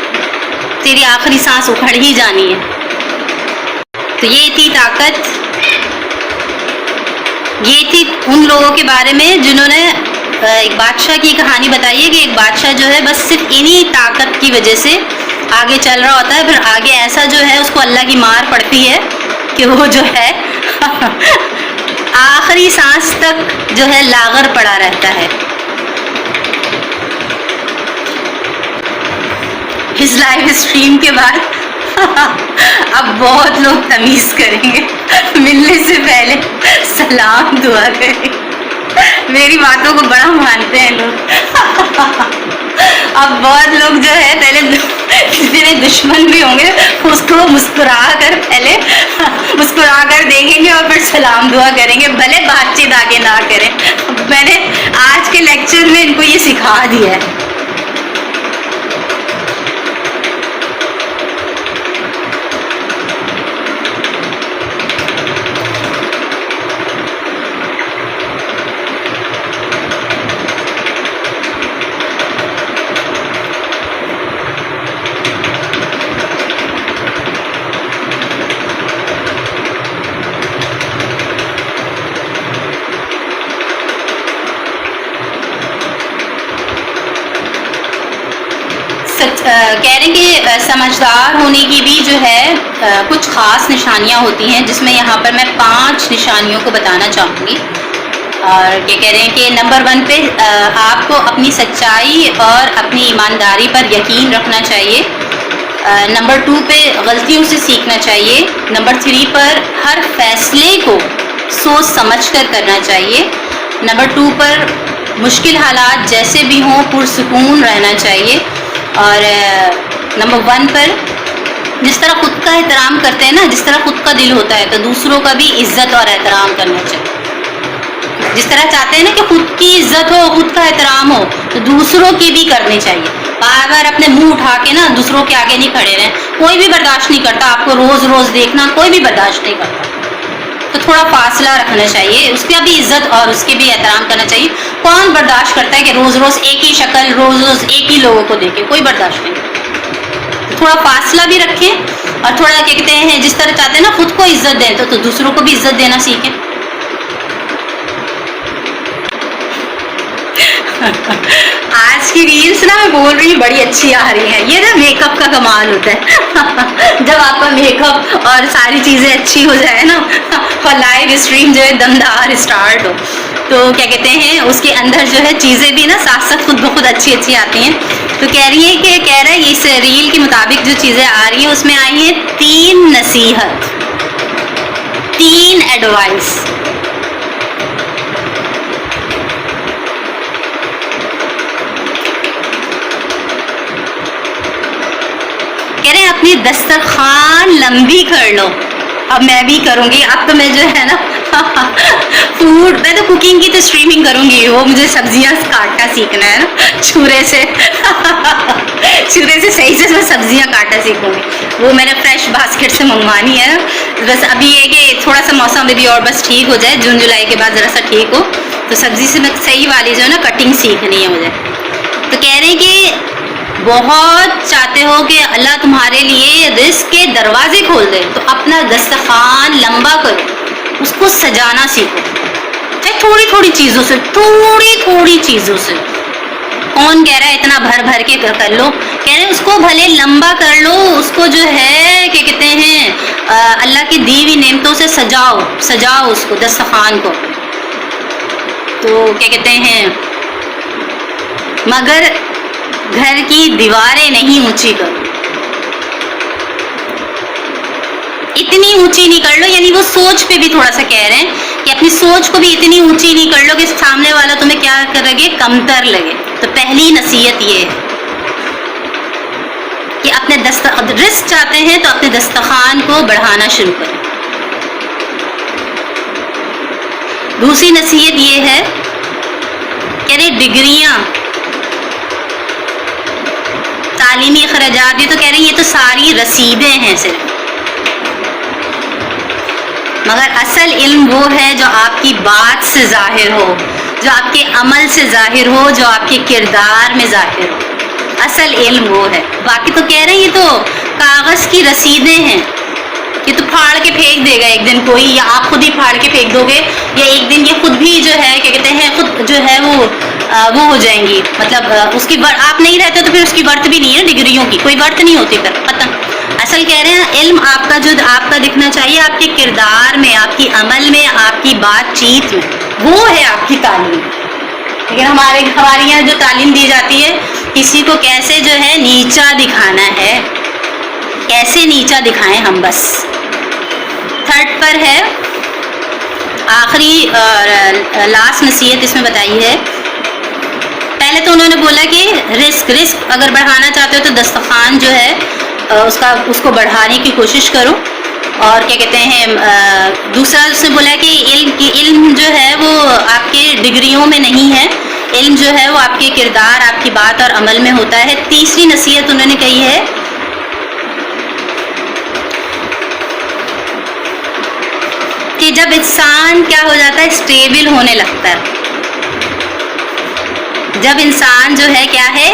تیری آخری سانس اکھڑ ہی جانی ہے. تو یہ تھی طاقت, یہ تھی ان لوگوں کے بارے میں جنہوں نے ایک بادشاہ کی کہانی بتائی ہے کہ ایک بادشاہ جو ہے بس صرف انہی طاقت کی وجہ سے آگے چل رہا ہوتا ہے, پھر آگے ایسا جو ہے اس کو اللہ کی مار پڑتی ہے کہ وہ جو ہے آخری سانس تک جو ہے لاغر پڑا رہتا ہے. اس لائیو اسٹریم کے بعد اب بہت لوگ تمیز کریں گے, ملنے سے پہلے سلام دعا کریں. میری باتوں کو بڑا مانتے ہیں لوگ. اب بہت لوگ جو ہے پہلے میرے دشمن بھی ہوں گے, اس کو مسکرا کر پہلے مسکرا کر دیکھیں گے اور پھر سلام دعا کریں گے, بھلے بات چیت آگے نہ کریں. میں نے آج کے لیکچر میں ان کو یہ سکھا دیا ہے. کہہ رہے ہیں کہ سمجھدار ہونے کی بھی جو ہے کچھ خاص نشانیاں ہوتی ہیں, جس میں یہاں پر میں 5 نشانیوں کو بتانا چاہوں گی. اور یہ کہہ رہے ہیں کہ نمبر 1 پہ آپ کو اپنی سچائی اور اپنی ایمانداری پر یقین رکھنا چاہیے. نمبر 2 پہ غلطیوں سے سیکھنا چاہیے. نمبر 3 پر ہر فیصلے کو سوچ سمجھ کر کرنا چاہیے. نمبر 2 پر مشکل حالات جیسے بھی ہوں پرسکون رہنا چاہیے. اور نمبر 1 پر جس طرح خود کا احترام کرتے ہیں نا, جس طرح خود کا دل ہوتا ہے, تو دوسروں کا بھی عزت اور احترام کرنا چاہیے. جس طرح چاہتے ہیں نا کہ خود کی عزت ہو, خود کا احترام ہو, تو دوسروں کی بھی کرنی چاہیے. بار بار اپنے منہ اٹھا کے نا دوسروں کے آگے نہیں کھڑے رہیں. کوئی بھی برداشت نہیں کرتا آپ کو روز روز دیکھنا, کوئی بھی برداشت نہیں کرتا. تو تھوڑا فاصلہ رکھنا چاہیے, اس کا بھی عزت اور اس کے بھی احترام کرنا چاہیے. کون برداشت کرتا ہے کہ روز روز ایک ہی شکل, روز روز ایک ہی لوگوں کو دیکھے؟ کوئی برداشت نہیں. تھوڑا فاصلہ بھی رکھیں, اور تھوڑا کیا کہتے ہیں جس طرح چاہتے ہیں نا خود کو عزت دیں, تو دوسروں کو بھی عزت دینا سیکھیں. آج کی ریلس نا میں بول رہی ہوں بڑی اچھی آ رہی ہیں. یہ نا میک اپ کا کمال ہوتا ہے. جب آپ کا میک اپ اور ساری چیزیں اچھی ہو جائے نا, اور لائیو اسٹریم جو ہے دمدار اسٹارٹ ہو, تو کیا کہتے ہیں اس کے اندر جو ہے چیزیں بھی نا ساتھ ساتھ خود بخود اچھی آتی ہیں. تو کہہ رہی ہے کہ کہہ رہا ہے اس ریل کے مطابق جو چیزیں آ رہی ہیں اس میں آئی ہیں 3 نصیحت, 3 ایڈوائس. کہہ رہے ہیں اپنی دسترخوان لمبی کر لو. اب میں بھی کروں گی. اب تو میں جو ہے نا فوڈ, میں تو کوکنگ کی تو اسٹریمنگ کروں گی. وہ مجھے سبزیاں کاٹنا سیکھنا ہے نا, چھرے سے صحیح سے میں سبزیاں کاٹنا سیکھوں گی. وہ میں نے فریش باسکٹ سے منگوانی ہے. بس ابھی یہ کہ تھوڑا سا موسم ابھی اور بس ٹھیک ہو جائے, جون جولائی کے بعد ذرا سا ٹھیک ہو, تو سبزی سے میں صحیح والی جو ہے نا کٹنگ سیکھنی ہے مجھے. تو کہہ رہے ہیں کہ بہت چاہتے ہو کہ اللہ تمہارے لیے رزق کے دروازے کھول دے تو اپنا دسترخوان لمبا کرو, اس کو سجانا سیکھو, چاہے تھوڑی تھوڑی چیزوں سے, تھوڑی تھوڑی چیزوں سے. کون کہہ رہا ہے اتنا بھر بھر کے کر لو, کہہ رہے ہیں اس کو بھلے لمبا کر لو, اس کو جو ہے کہ کہتے ہیں اللہ کی دی ہوئی نعمتوں سے سجاؤ, سجاؤ اس کو دسترخوان کو. تو کیا کہتے ہیں مگر گھر کی دیواریں نہیں اونچی کرو, اتنی اونچی نہیں کر لو, یعنی وہ سوچ پہ بھی تھوڑا سا کہہ رہے ہیں کہ اپنی سوچ کو بھی اتنی اونچی نہیں کر لو کہ سامنے والا تمہیں کیا کر لگے, کمتر لگے. تو پہلی نصیحت یہ ہے کہ اپنے رزق چاہتے ہیں تو اپنے دسترخوان کو بڑھانا شروع کریں. دوسری نصیحت یہ ہے کہ ڈگریاں, تعلیمی اخراجات, یہ تو کہہ رہے ہیں یہ تو ساری رسیدیں ہیں صرف, مگر اصل علم وہ ہے جو آپ کی بات سے ظاہر ہو, جو آپ کے عمل سے ظاہر ہو, جو آپ کے کردار میں ظاہر ہو. اصل علم وہ ہے. باقی تو کہہ رہے ہیں یہ تو کاغذ کی رسیدیں ہیں, یہ تو پھاڑ کے پھینک دے گا ایک دن کوئی, یا آپ خود ہی پھاڑ کے پھینک دو گے, یا ایک دن یہ خود بھی جو ہے کیا کہتے ہیں خود جو ہے وہ ہو جائیں گی. مطلب اس کی آپ نہیں رہتے تو پھر اس کی ورت بھی نہیں ہے, ڈگریوں کی کوئی ورت نہیں ہوتی پھر ختم. اصل کہہ رہے ہیں علم آپ کا جو آپ کا دکھنا چاہیے آپ کے کردار میں, آپ کی عمل میں, آپ کی بات چیت میں, وہ ہے آپ کی تعلیم. لیکن ہمارے یہاں جو تعلیم دی جاتی ہے کسی کو کیسے جو ہے نیچا دکھانا ہے, کیسے نیچا دکھائیں ہم. بس تھرڈ پر ہے آخری اور لاسٹ نصیحت اس میں بتائی ہے. پہلے تو انہوں نے بولا کہ رزق اگر بڑھانا چاہتے ہو تو دسترخوان جو ہے اس کو بڑھانے کی کوشش کرو. اور کیا کہتے ہیں دوسرا اس نے بولا کہ علم جو ہے وہ آپ کے ڈگریوں میں نہیں ہے, علم جو ہے وہ آپ کے کردار, آپ کی بات اور عمل میں ہوتا ہے. تیسری نصیحت انہوں نے کہی ہے کہ جب انسان کیا ہو جاتا ہے اسٹیبل ہونے لگتا ہے, جب انسان جو ہے کیا ہے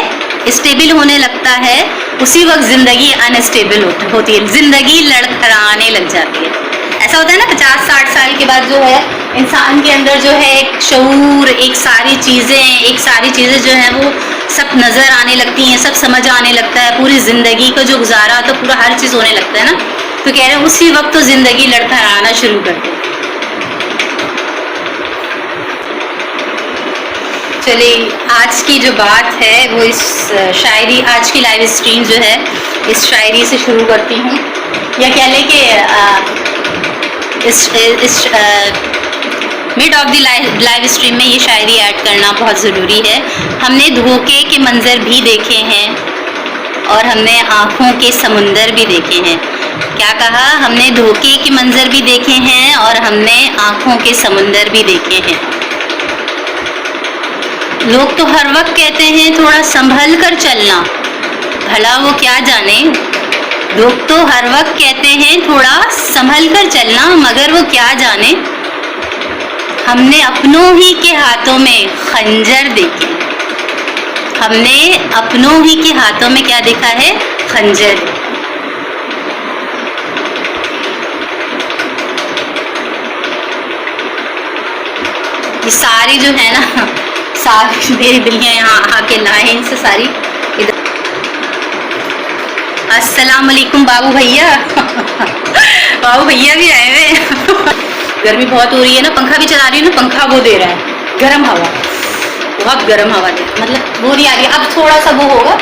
اسٹیبل ہونے لگتا ہے, اسی وقت زندگی انسٹیبل ہوتی ہے, زندگی لڑکھڑانے لگ جاتی ہے. ایسا ہوتا ہے نا 50-60 سال کے بعد جو ہے انسان کے اندر جو ہے ایک شعور, ایک ساری چیزیں جو ہیں وہ سب نظر آنے لگتی ہیں, سب سمجھ آنے لگتا ہے, پوری زندگی کا جو گزارا تو پورا ہر چیز ہونے لگتا ہے نا. تو کہہ رہے ہیں اسی وقت تو زندگی لڑکھڑانا شروع کرتے ہیں. چلیے آج کی جو بات ہے وہ اس شاعری, آج کی لائیو اسٹریم جو ہے اس شاعری سے شروع کرتی ہوں, یا کہہ لیں کہ اس mid of the live stream میں یہ شاعری ایڈ کرنا بہت ضروری ہے. ہم نے دھوکے کے منظر بھی دیکھے ہیں اور ہم نے آنکھوں کے سمندر بھی دیکھے ہیں. کیا کہا؟ ہم نے دھوکے کے منظر بھی دیکھے ہیں اور ہم نے آنکھوں کے سمندر بھی دیکھے ہیں. لوگ تو ہر وقت کہتے ہیں تھوڑا سنبھل کر چلنا, بھلا وہ کیا جانے. لوگ تو ہر وقت کہتے ہیں تھوڑا سنبھل کر چلنا, مگر وہ کیا جانے ہم نے اپنوں ہی کے ہاتھوں میں خنجر دیکھے. ہم نے اپنوں ہی کے ہاتھوں میں کیا دیکھا ہے؟ خنجر. یہ ساری جو ہے نا ساری میری دلیاں یہاں آ کے لائن سے ساری ادھر. السلام علیکم بابو بھیا. بابو بھیا بھی آئے ہوئے. گرمی بہت ہو رہی ہے نا, پنکھا بھی چلا رہی ہوں نا, پنکھا وہ دے رہا ہے گرم ہوا, بہت گرم ہوا دے, مطلب وہ نہیں آ رہی. اب تھوڑا سا وہ ہوگا,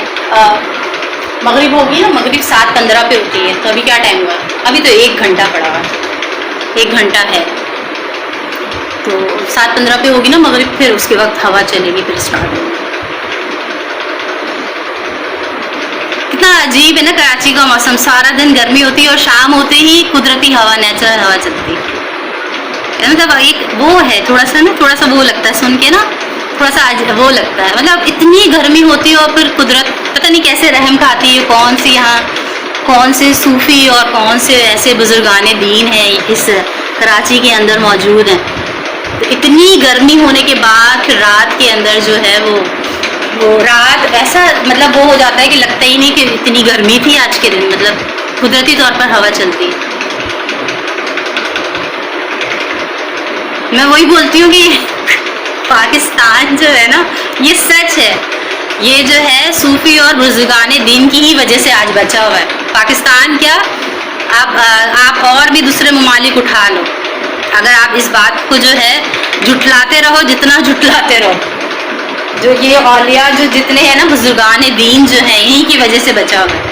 مغرب ہوگی نا, مغرب 7:15 پہ ہوتی ہے. تو ابھی کیا ٹائم ہوا؟ ابھی تو 1 گھنٹہ پڑا ہوا, 1 گھنٹہ ہے. تو 7:15 پہ ہوگی نا مغرب, پھر اس کے وقت ہوا چلے گی, پھر اسٹارٹ ہوگی. کتنا عجیب ہے نا کراچی کا موسم, سارا دن گرمی ہوتی ہے اور شام ہوتے ہی قدرتی ہوا, نیچرل ہوا چلتی ہے. مطلب ایک وہ ہے تھوڑا سا وہ لگتا ہے سن کے نا, تھوڑا سا وہ لگتا ہے. مطلب اتنی گرمی ہوتی ہے اور پھر قدرت پتہ نہیں کیسے رحم کھاتی ہے. کون سے صوفی اور کون سے ایسے بزرگان دین ہیں اس کراچی کے اندر موجود ہیں. تو اتنی گرمی ہونے کے بعد پھر رات کے اندر جو ہے وہ رات ایسا مطلب وہ ہو جاتا ہے کہ لگتا ہی نہیں کہ اتنی گرمی تھی آج کے دن، مطلب قدرتی طور پر ہوا چلتی ہے. میں وہی بولتی ہوں کہ پاکستان جو ہے نا یہ سچ ہے، یہ جو ہے صوفی اور بزرگان دین کی ہی وجہ سے آج بچا ہوا ہے. پاکستان کیا آپ اور بھی دوسرے ممالک اٹھا لو، اگر آپ اس بات کو جو ہے جھٹلاتے رہو، جتنا جھٹلاتے رہو، جو یہ اولیاء جو جتنے ہیں نا بزرگان دین جو ہیں انہی کی وجہ سے بچا ہوا ہے.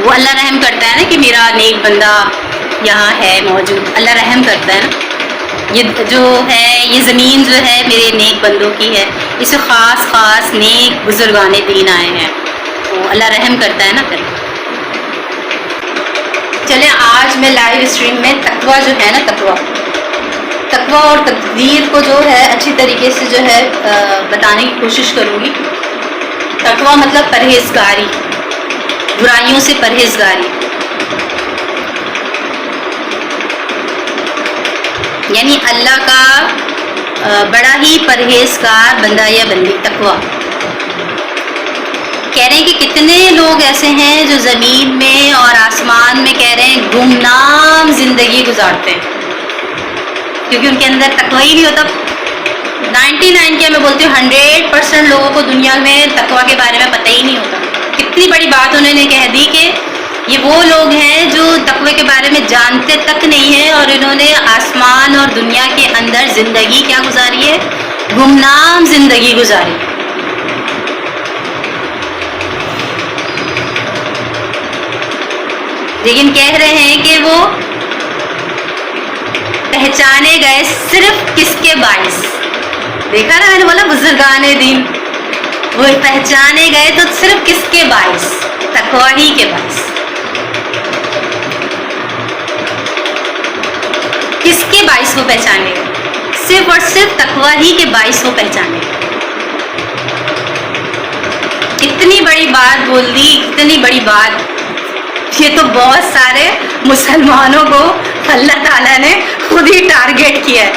وہ اللہ رحم کرتا ہے نا کہ میرا نیک بندہ یہاں ہے موجود، اللہ رحم کرتا ہے نا. یہ جو ہے یہ زمین جو ہے میرے نیک بندوں کی ہے، اس سے خاص نیک بزرگان دین آئے ہیں، تو اللہ رحم کرتا ہے نا. پھر چلیں آج میں لائیو اسٹریم میں تقویٰ جو ہے نا تقویٰ اور تقدیر کو جو ہے اچھی طریقے سے جو ہے بتانے کی کوشش کروں گی. تقویٰ مطلب پرہیزگاری، برائیوں سے پرہیزگاری، یعنی اللہ کا بڑا ہی پرہیزگار بندہ یا بندی. تقویٰ کہہ رہے ہیں کہ کتنے لوگ ایسے ہیں جو زمین میں اور آسمان میں کہہ رہے ہیں گمنام زندگی گزارتے ہیں کیونکہ ان کے اندر تقویٰ ہی نہیں ہوتا. 99 کیا میں بولتی ہوں 100% لوگوں کو دنیا میں تقویٰ کے بارے میں پتہ ہی نہیں ہوتا. کتنی بڑی بات انہوں نے کہہ دی کہ یہ وہ لوگ ہیں جو تقوی کے بارے میں جانتے تک نہیں ہیں اور انہوں نے آسمان اور دنیا کے اندر زندگی کیا گزاری ہے، گمنام زندگی گزاری. لیکن کہہ رہے ہیں کہ وہ پہچانے گئے صرف کس کے باعث. دیکھا نا میں نے بولا بزرگان دین، وہ پہچانے گئے تو صرف کس کے باعث، تقویٰ ہی کے باعث. کس کے باعث وہ پہچانے گئے؟ صرف اور صرف تقویٰ ہی کے باعث وہ پہچانے گئے. اتنی بڑی بات بول دی، اتنی بڑی بات. یہ تو بہت سارے مسلمانوں کو اللہ تعالیٰ نے خود ہی ٹارگیٹ کیا ہے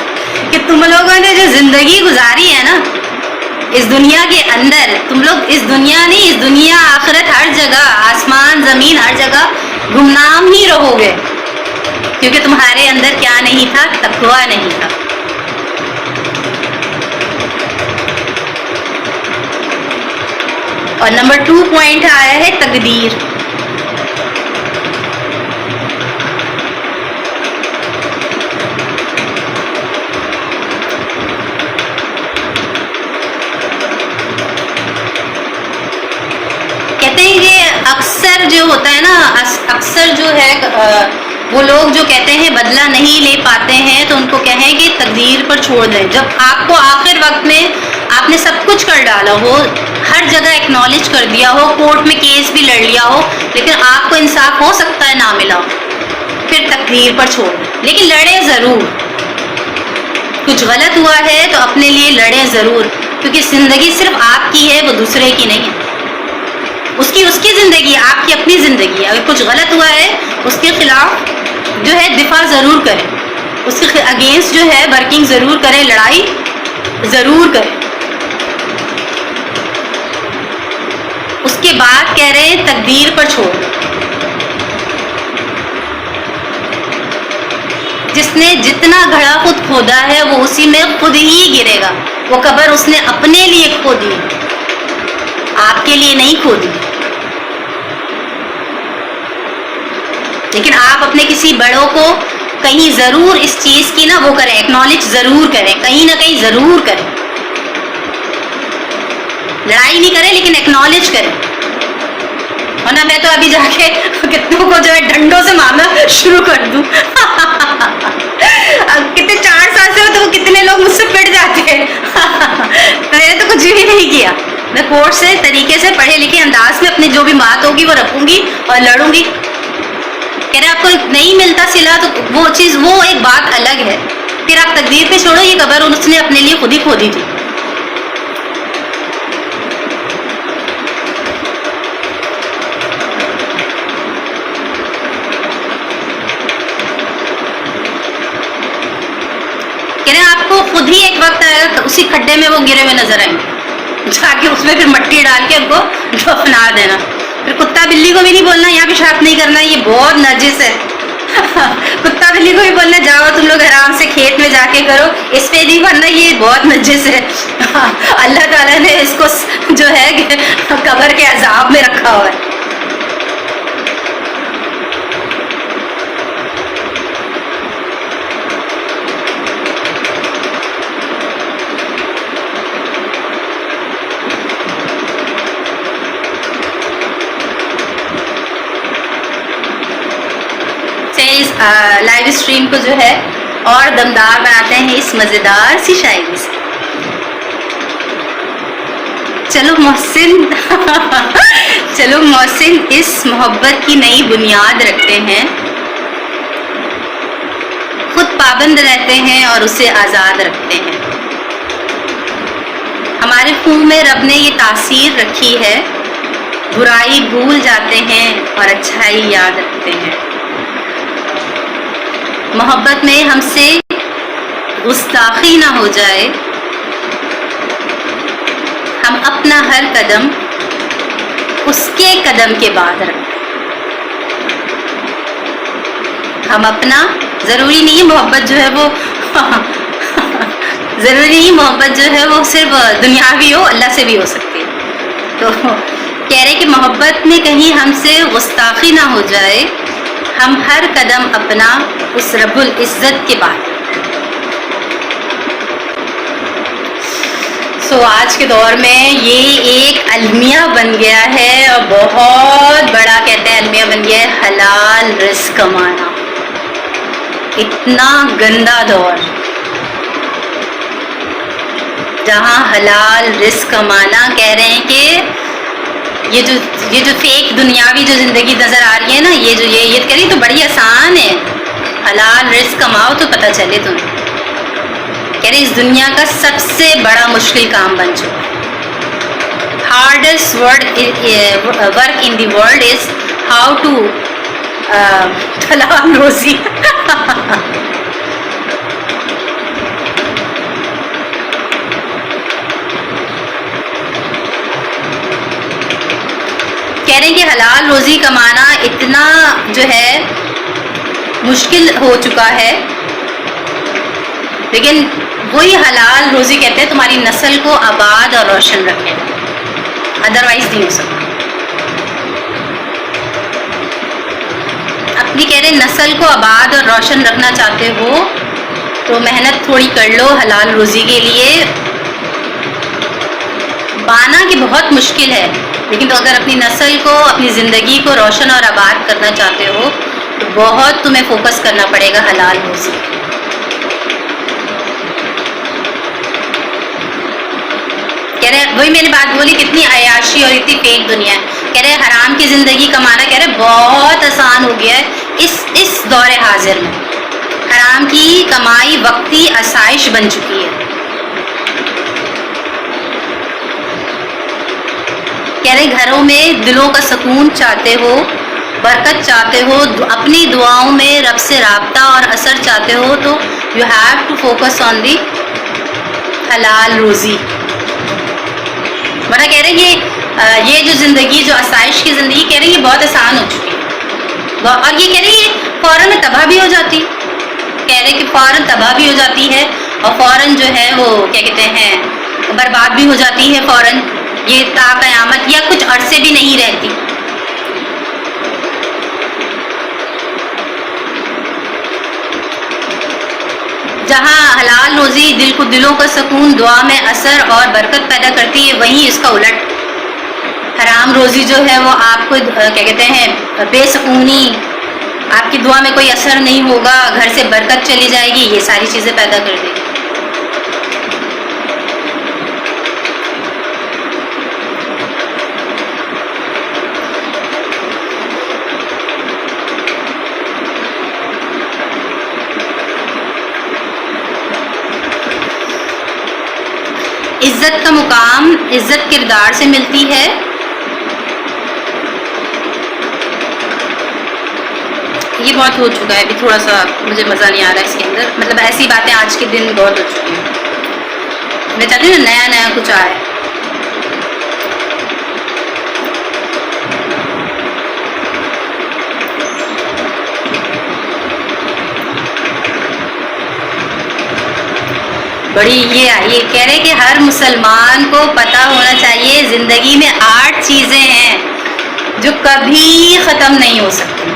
کہ تم لوگوں نے جو زندگی گزاری ہے نا اس دنیا کے اندر، تم لوگ اس دنیا نہیں، اس دنیا آخرت ہر جگہ، آسمان زمین ہر جگہ گمنام ہی رہو گے کیونکہ تمہارے اندر کیا نہیں تھا، تقویٰ نہیں تھا. اور نمبر 2 پوائنٹ آیا ہے تقدیر. کہتے ہیں کہ اکثر جو ہوتا ہے نا، اکثر جو ہے وہ لوگ جو کہتے ہیں بدلہ نہیں لے پاتے ہیں تو ان کو کہیں کہ تقدیر پر چھوڑ دیں. جب آپ کو آخر وقت میں آپ نے سب کچھ کر ڈالا ہو، ہر جگہ اکنالج کر دیا ہو، کورٹ میں کیس بھی لڑ لیا ہو، لیکن آپ کو انصاف ہو سکتا ہے نہ ملا، پھر تقدیر پر چھوڑ دیں. لیکن لڑیں ضرور. کچھ غلط ہوا ہے تو اپنے لیے لڑیں ضرور، کیونکہ زندگی صرف آپ کی ہے، وہ دوسرے کی نہیں ہے. اس کی زندگی، آپ کی اپنی زندگی. اگر کچھ غلط ہوا ہے اس کے خلاف جو ہے دفاع ضرور کریں، اس کے اگینسٹ جو ہے ورکنگ ضرور کریں، لڑائی ضرور کریں. اس کے بعد کہہ رہے ہیں تقدیر پر چھوڑ. جس نے جتنا گھڑا خود کھودا ہے وہ اسی میں خود ہی گرے گا. وہ قبر اس نے اپنے لیے کھودی، آپ کے لیے نہیں کھودی. لیکن آپ اپنے کسی بڑوں کو کہیں ضرور اس چیز کی نا وہ کریں، ایکنالج ضرور کریں، کہیں نہ کہیں ضرور کریں. لڑائی نہیں کریں لیکن ایکنالج کریں. ورنہ میں تو ابھی جا کے کتنوں کو جو ہے ڈنڈوں سے مارنا شروع کر دوں. کتنے 4 سال سے ہو تو وہ کتنے لوگ مجھ سے پڑ جاتے ہیں. میں نے تو کچھ بھی نہیں کیا. میں کورٹ سے طریقے سے پڑھے لکھے انداز میں اپنی جو بھی بات ہوگی وہ رکھوں گی اور لڑوں گی. کہہ رہے آپ کو نہیں ملتا صلہ تو وہ چیز، وہ ایک بات الگ ہے. پھر آپ تقدیر پہ چھوڑو، یہ قبر اس نے اپنے لیے خود ہی کھودی تھی. وہ خود ہی ایک وقت آئے گا اسی کھڈے میں وہ گرے ہوئے نظر آئیں گے، جا کے اس میں پھر مٹی ڈال کے ان کو دفنا دینا. پھر کتا بلی کو بھی نہیں بولنا یہاں پیشاب نہیں کرنا، یہ بہت نجس ہے. کتا بلی کو بھی بولنا جاؤ تم لوگ آرام سے کھیت میں جا کے کرو، اس پہ نہیں بننا، یہ بہت نجس ہے. اللہ تعالیٰ نے اس کو جو ہے قبر کے عذاب میں رکھا ہوا ہے. لائیو اسٹریم کو جو ہے اور دمدار بناتے ہیں اس مزیدار سی شاعری سے. چلو محسن اس محبت کی نئی بنیاد رکھتے ہیں، خود پابند رہتے ہیں اور اسے آزاد رکھتے ہیں. ہمارے خون میں رب نے یہ تاثیر رکھی ہے، برائی بھول جاتے ہیں اور اچھائی یاد رکھتے ہیں. محبت میں ہم سے گستاخی نہ ہو جائے، ہم اپنا ہر قدم اس کے قدم کے بعد رکھیں. ہم اپنا، ضروری نہیں محبت جو ہے وہ ضروری نہیں محبت جو ہے وہ صرف دنیاوی ہو، اللہ سے بھی ہو سکتی ہے. تو کہہ رہے کہ محبت میں کہیں ہم سے گستاخی نہ ہو جائے، ہم ہر قدم اپنا اس رب العزت کے بعد. آج کے دور میں یہ ایک المیہ بن گیا ہے اور بہت بڑا کہتے ہیں المیہ بن گیا ہے، حلال رزق کمانا. اتنا گندا دور جہاں حلال رزق کمانا، کہہ رہے ہیں کہ یہ جو فیک دنیاوی جو زندگی نظر آ رہی ہے نا، یہ کہہ رہی تو بڑی آسان ہے، حلال رزق کماؤ تو پتہ چلے تمہیں. کہہ رہے اس دنیا کا سب سے بڑا مشکل کام بن چکا ہے. Hardest work in the world is how to حلال روزی. کہہ رہے ہیں کہ حلال روزی کمانا اتنا جو ہے مشکل ہو چکا ہے، لیکن وہی حلال روزی کہتے ہیں تمہاری نسل کو آباد اور روشن رکھے، ادروائز نہیں ہو سکتا. اپنی کہہ رہے نسل کو آباد اور روشن رکھنا چاہتے ہو تو محنت تھوڑی کر لو حلال روزی کے لیے. بانا کہ بہت مشکل ہے، لیکن تو اگر اپنی نسل کو، اپنی زندگی کو روشن اور آباد کرنا چاہتے ہو تو بہت تمہیں فوکس کرنا پڑے گا حلال روزی. کہہ رہے وہی میں نے بات بولی کتنی عیاشی اور اتنی فیک دنیا ہے. کہہ رہے حرام کی زندگی کمانا کہہ رہے بہت آسان ہو گیا ہے اس دور حاضر میں. حرام کی کمائی وقتی آسائش بن چکی ہے. کہہ رہے گھروں میں دلوں کا سکون چاہتے ہو، برکت چاہتے ہو، اپنی دعاؤں میں رب سے رابطہ اور اثر چاہتے ہو تو you have to focus on the حلال روزی. ورنہ کہہ رہے کہ یہ جو زندگی، جو آسائش کی زندگی کہہ رہے یہ بہت آسان ہو چکی ہے، اور یہ کہہ رہے یہ فوراً تباہ بھی ہو جاتی. کہہ رہے کہ فوراً تباہ بھی ہو جاتی ہے اور فوراً جو ہے وہ کیا کہتے ہیں برباد بھی ہو جاتی ہے فوراً. یہ تا قیامت یا کچھ عرصے بھی نہیں رہتی. جہاں حلال روزی دل کو، دلوں کا سکون، دعا میں اثر اور برکت پیدا کرتی ہے، وہیں اس کا الٹ حرام روزی جو ہے وہ آپ کو کیا کہتے ہیں بے سکونی، آپ کی دعا میں کوئی اثر نہیں ہوگا، گھر سے برکت چلی جائے گی، یہ ساری چیزیں پیدا کر دے گی. عزت کا مقام عزت کردار سے ملتی ہے. یہ بہت ہو چکا ہے ابھی، تھوڑا سا مجھے مزہ نہیں آ رہا ہے اس کے اندر، مطلب ایسی باتیں آج کے دن بہت ہو چکی ہیں، میں چاہتی ہوں نیا نیا کچھ آئے. بڑی یہ کہہ رہے کہ ہر مسلمان کو پتہ ہونا چاہیے زندگی میں 8 چیزیں ہیں جو کبھی ختم نہیں ہو سکتی.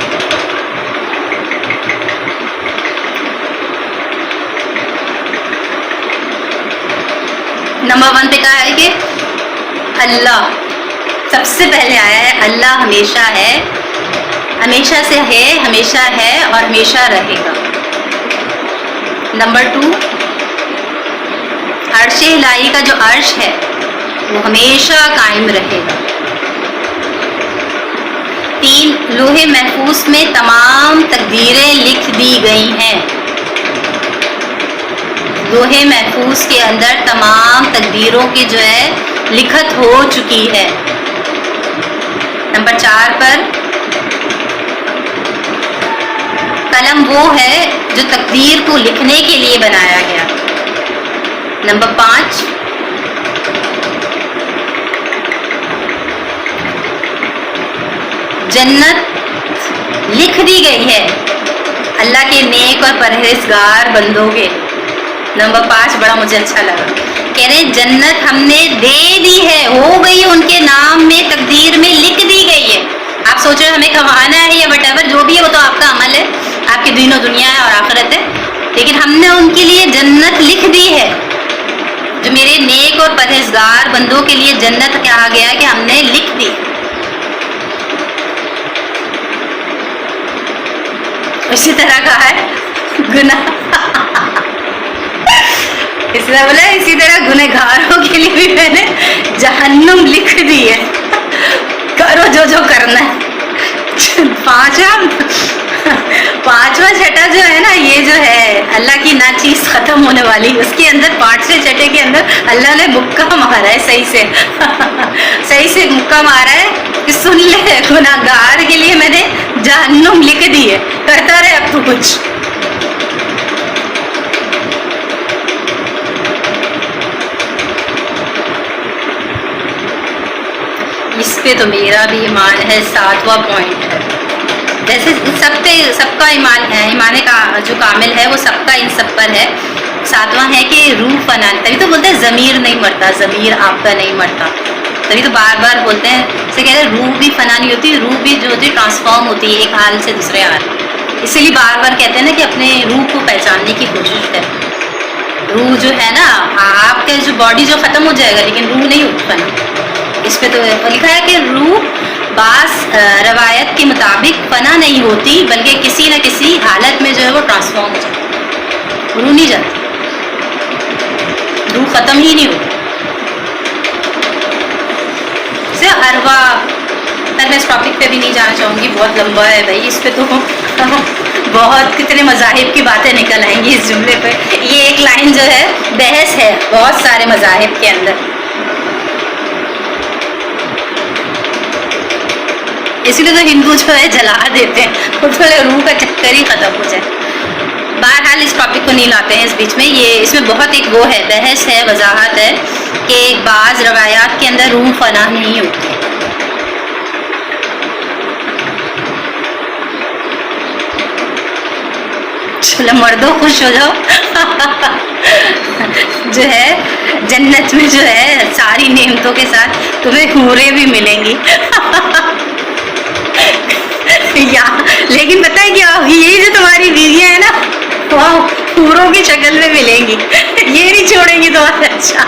نمبر 1 پہ کہا ہے کہ اللہ سب سے پہلے آیا ہے. اللہ ہمیشہ ہے، ہمیشہ سے ہے، ہمیشہ ہے اور ہمیشہ رہے گا. نمبر 2 عرش الہی کا جو عرش ہے وہ ہمیشہ قائم رہے گا. 3 لوح محفوظ میں تمام تقدیریں لکھ دی گئی ہیں. لوح محفوظ کے اندر تمام تقدیروں کی جو ہے لکھت ہو چکی ہے. نمبر 4 پر قلم وہ ہے جو تقدیر کو لکھنے کے لیے بنایا گیا. نمبر 5 جنت لکھ دی گئی ہے اللہ کے نیک اور پرہیزگار بندوں کے. نمبر 5 بڑا مجھے اچھا لگا، کہہ رہے جنت ہم نے دے دی ہے، ہو گئی ان کے نام میں، تقدیر میں لکھ دی گئی ہے. آپ سوچ رہے ہمیں کمانا ہے یا وٹ ایور جو بھی ہے وہ تو آپ کا عمل ہے، آپ کی دین و دنیا ہے اور آخرت ہے، لیکن ہم نے ان کے لیے جنت لکھ دی ہے. جو میرے نیک اور پرہیزگار بندوں کے لیے جنت کہا گیا ہے کہ ہم نے لکھ دی. اسی طرح کہا ہے گناہ اس طرح بولا اسی طرح گنہگاروں کے لیے بھی میں نے جہنم لکھ دی ہے، کرو جو کرنا ہے. پانچواں چھٹا جو ہے نا، یہ جو ہے اللہ کی نا چیز ختم ہونے والی، اس کے اندر 5ویں چھٹے کے اندر اللہ نے مکہ مارا ہے، صحیح سے مکہ مارا ہے کہ سن لے گناہگار کے لیے میں نے جہنم لکھ دی ہے، کرتا رہے اب تو کچھ. اس پہ تو میرا بھی ایمان ہے. 7واں پوائنٹ ہے، جیسے سب کا ایمان ہے، ایمان کا جو کامل ہے وہ سب کا ان سب پر ہے. 7واں ہے کہ روح فنا، تبھی تو بولتے ہیں ضمیر نہیں مرتا، ضمیر آپ کا نہیں مرتا، تبھی تو بار بار بولتے ہیں. اسے کہہ رہے روح بھی فنا نہیں ہوتی، روح بھی جو ہوتی ٹرانسفارم ہوتی ہے ایک حال سے دوسرے حال. اسی لیے بار بار کہتے ہیں نا کہ اپنے روح کو پہچاننے کی کوشش کریں. روح جو ہے نا، آپ کا جو باڈی جو ختم ہو جائے گا لیکن روح نہیں ہوتی فنا. اس پہ تو لکھا ہے کہ روح بعض روایت کے مطابق فنا نہیں ہوتی بلکہ کسی نہ کسی حالت میں جو ہے وہ ٹرانسفارم ہو جاتی ہے، روح نہیں جاتی، روح ختم ہی نہیں ہوتی. سے ارواح میں اس ٹاپک پہ بھی نہیں جانا چاہوں گی، بہت لمبا ہے بھائی، اس پہ تو بہت کتنے مذاہب کی باتیں نکل آئیں گی اس جملے پہ. یہ ایک لائن جو ہے بحث ہے بہت سارے مذاہب کے اندر، اسی لیے تو ہندو جو ہے جلا دیتے ہیں، وہ تھوڑے روح کا چکر ہی ختم ہو جائے. بہرحال اس ٹاپک کو نہیں لاتے ہیں اس بیچ میں. یہ اس میں بہت ایک وہ ہے، بحث ہے، وضاحت ہے کہ بعض روایات کے اندر روح فنا نہیں ہوتی. چلو مردوں خوش ہو جاؤ جو ہے جنت میں جو ہے ساری نعمتوں کے ساتھ تمہیں حوریں بھی ملیں گی لیکن پتہ ہے کیا، یہی جو تمہاری بیویاں ہیں نا وہ حوروں کی شکل میں ملیں گی، یہ نہیں چھوڑیں گی تمہارا. اچھا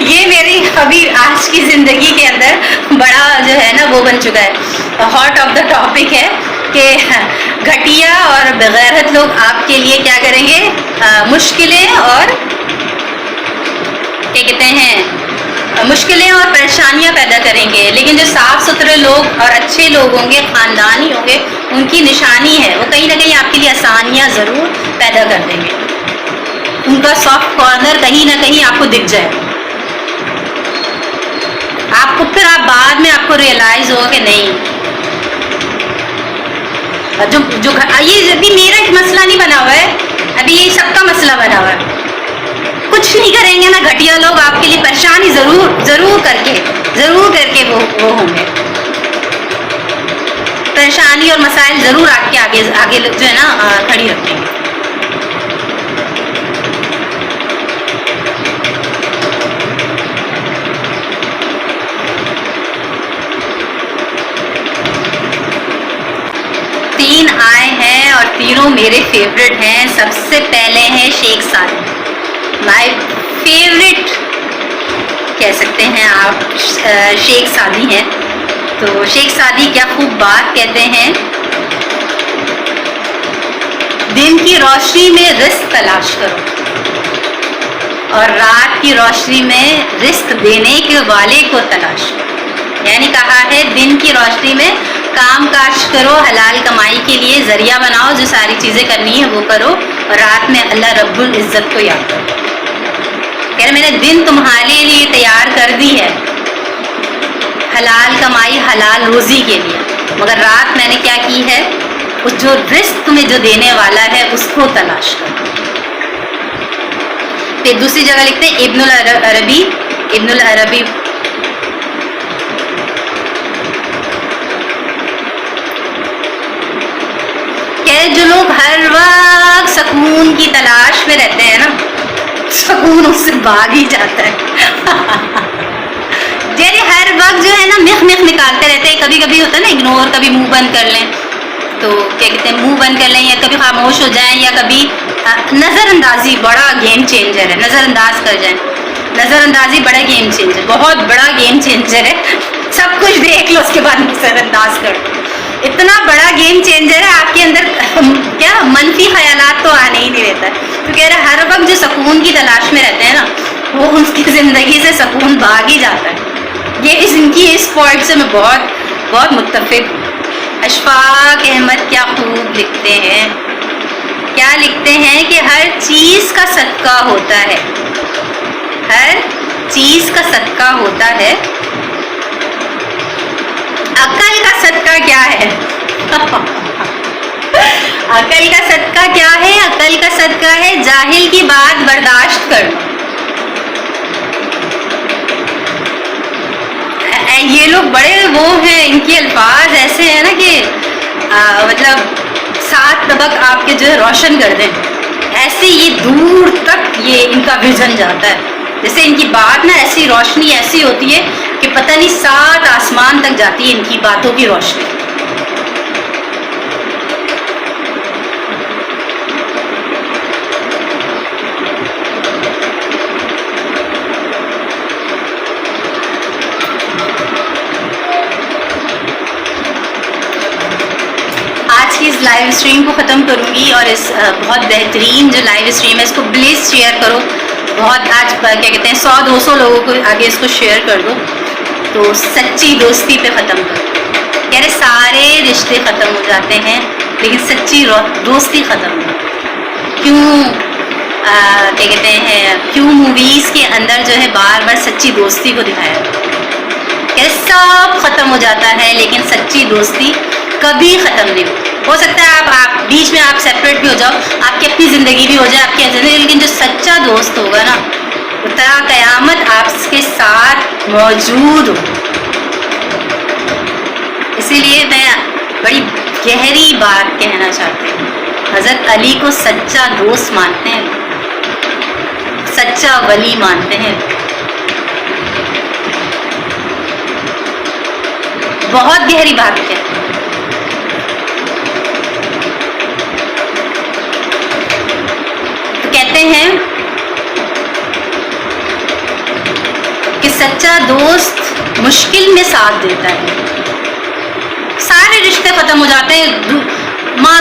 یہ میری ابھی آج کی زندگی کے اندر بڑا جو ہے نا وہ بن چکا ہے، ہاٹ آف دا ٹاپک ہے کہ گھٹیا اور بغیرت لوگ آپ کے لیے کیا کریں گے، مشکلیں اور کیا کہتے ہیں، مشکلیں اور پریشانیاں پیدا کریں گے، لیکن جو صاف ستھرے لوگ اور اچھے لوگ ہوں گے، خاندانی ہوں گے، ان کی نشانی ہے، وہ کہیں نہ کہیں آپ کے لیے آسانیاں ضرور پیدا کر دیں گے، ان کا سافٹ کارنر کہیں نہ کہیں آپ کو دکھ جائے، آپ کو پھر آپ بعد میں آپ کو ریئلائز ہوگا کہ نہیں، جو یہ ابھی میرا ایک مسئلہ نہیں بنا ہوا ہے، ابھی یہ سب کا مسئلہ بنا ہوا ہے. کچھ نہیں کریں گے نا گھٹیا لوگ آپ کے لیے پریشانی ضرور کر کے وہ ہوں گے، پریشانی اور مسائل ضرور آپ کے آگے جو ہے نا کھڑی رکھیں گے. تین آئے ہیں اور تینوں میرے فیوریٹ ہیں. سب سے پہلے ہیں شیخ سعدی، مائی فیوریٹ کہہ سکتے ہیں آپ، شیخ سعدی ہیں. تو شیخ سعدی کیا خوب بات کہتے ہیں، دن کی روشنی میں رزق تلاش کرو اور رات کی روشنی میں رزق دینے کے والے کو تلاش کرو. یعنی کہا ہے دن کی روشنی میں کام کاج کرو، حلال کمائی کے لیے ذریعہ بناؤ، جو ساری چیزیں کرنی ہے وہ کرو، اور رات میں اللہ رب العزت کو یاد کرو. کہہ رہے میں نے دن تمہارے لیے تیار کر دی ہے حلال کمائی حلال روزی کے لیے، مگر رات میں نے کیا کی ہے، اس جو رزق تمہیں جو دینے والا ہے اس کو تلاش کرو. پھر دوسری جگہ لکھتے ہیں ابن العربی کہ جو لوگ ہر وقت سکون کی تلاش میں رہتے ہیں نا، سکون اس سے بھاگ ہی جاتا ہے. یعنی ہر وقت جو ہے نا مخ نکالتے رہتے ہیں، کبھی کبھی ہوتا ہے نا اگنور، کبھی منہ بند کر لیں، تو کیا کہتے ہیں منہ بند کر لیں، یا کبھی خاموش ہو جائیں، یا کبھی نظر اندازی بڑا گیم چینجر ہے، نظر انداز کر جائیں. نظر اندازی بڑا گیم چینجر، بہت بڑا گیم چینجر ہے. سب کچھ دیکھ لو اس کے بعد نظر انداز کر دو، اتنا بڑا گیم چینجر ہے. آپ کے اندر کیا منفی خیالات تو آنے ہی نہیں دیتا ہے. تو کہہ رہے ہر وقت جو سکون کی تلاش میں رہتے ہیں نا، وہ ان کی زندگی سے سکون بھاگ ہی جاتا ہے. یہ ان کی اس پوائنٹ سے میں بہت بہت متفق ہوں. اشفاق احمد کیا خوب لکھتے ہیں، کیا لکھتے ہیں کہ ہر چیز کا صدقہ ہوتا ہے، ہر چیز کا صدقہ ہوتا ہے، عقل کا صدقہ کیا ہے؟ عقل کا صدقہ کیا ہے؟ عقل کا صدقہ ہے جاہل کی بات برداشت کرنا. یہ لوگ بڑے وہ ہیں، ان کے الفاظ ایسے ہیں نا کہ مطلب 7 طبق آپ کے جو ہے روشن کر دیں، ایسے یہ دور تک یہ ان کا ویژن جاتا ہے. جیسے ان کی بات نا ایسی روشنی ایسی ہوتی ہے کہ پتہ نہیں 7 آسمان تک جاتی ہے ان کی باتوں کی روشنی. اس لائیو اسٹریم کو ختم کروں گی، اور اس بہت بہترین جو لائیو اسٹریم ہے اس کو پلیز شیئر کرو. بہت آج کیا کہتے ہیں 100-200 لوگوں کو آگے اس کو شیئر کر دو. تو سچی دوستی پہ ختم کرو. کہہ رہے سارے رشتے ختم ہو جاتے ہیں لیکن سچی دوستی ختم نہیں. کیوں کیا کہتے ہیں کیوں موویز کے اندر جو ہے بار بار سچی دوستی کو دکھایا، کہ سب ختم ہو جاتا ہے لیکن سچی دوستی کبھی ختم نہیں ہوتی. ہو سکتا ہے آپ بیچ میں آپ سیپریٹ بھی ہو جاؤ، آپ کی اپنی زندگی بھی ہو جائے، آپ کی زندگی، لیکن جو سچا دوست ہوگا نا وہ تا قیامت آپ کے ساتھ موجود ہو. اسی لیے میں بڑی گہری بات کہنا چاہتی ہوں، حضرت علی کو سچا دوست مانتے ہیں، سچا ولی مانتے ہیں. بہت گہری بات ہے. تو کہتے ہیں کہ سچا دوست مشکل میں ساتھ دیتا ہے. سارے رشتے ختم ہو جاتے ہیں. ماں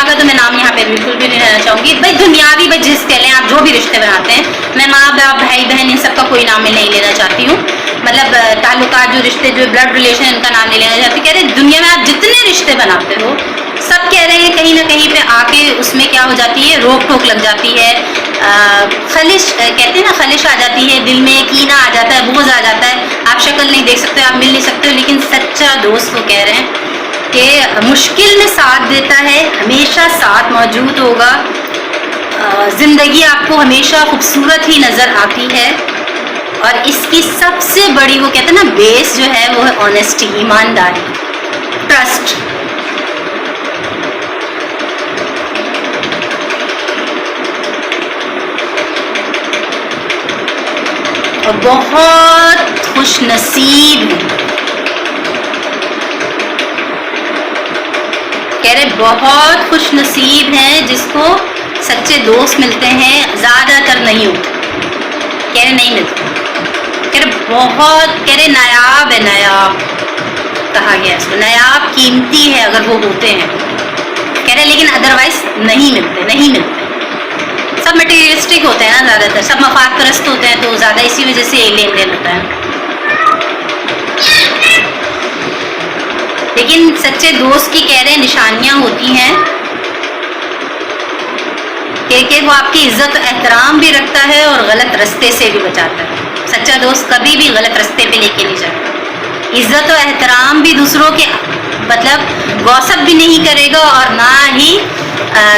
کا تو میں نام یہاں پہ بالکل بھی نہیں لینا چاہوں گی. بھائی دنیاوی بھائی جس کہہ لیں آپ جو بھی رشتے بناتے ہیں، میں ماں باپ بھائی بہن ان سب کا کوئی نام میں نہیں لینا چاہتی ہوں. مطلب تعلقات جو رشتے جو بلڈ ریلیشن ان کا نام نہیں لینا چاہتے. کہہ رہے دنیا میں آپ جتنے رشتے بناتے ہو سب کہہ رہے ہیں کہیں نہ کہیں پہ آ کے اس میں کیا ہو جاتی ہے, روک ٹوک لگ جاتی ہے, خلش کہتے ہیں نا, خلش آ جاتی ہے دل میں, کینہ آ جاتا ہے, بغض آ جاتا ہے. آپ شکل نہیں دیکھ سکتے, آپ مل نہیں سکتے, لیکن سچا دوست وہ کہہ رہے ہیں کہ مشکل میں ساتھ دیتا ہے, ہمیشہ ساتھ موجود ہوگا, زندگی آپ کو ہمیشہ خوبصورت ہی نظر آتی ہے. اور اس کی سب سے بڑی وہ کہتے ہیں نا بیس جو ہے وہ ہے آنیسٹی, ایمانداری, ٹرسٹ. اور بہت خوش نصیب ہے, کہہ رہے بہت خوش نصیب ہیں جس کو سچے دوست ملتے ہیں, زیادہ تر نہیں ہوتے, کہہ رہے نہیں ملتے, کہہ رہے بہت, کہہ رہے نایاب ہے, نایاب کہا گیا اس کو, نایاب قیمتی ہے اگر وہ ہوتے ہیں, کہہ رہے لیکن ادروائز نہیں ملتے, نہیں ملتے. سب مٹیریلسٹک ہوتے ہیں نا, زیادہ تر سب مفاد پرست ہوتے ہیں, تو زیادہ اسی وجہ سے لین دین ہوتا ہے. لیکن سچے دوست کی کہہ رہے نشانیاں ہوتی ہیں کہ وہ آپ کی عزت و احترام بھی رکھتا ہے اور غلط رستے سے بھی بچاتا ہے. سچا دوست کبھی بھی غلط رستے پہ لے کے نہیں جاتا. عزت و احترام بھی دوسروں کے مطلب گوسپ بھی نہیں کرے گا, اور نہ ہی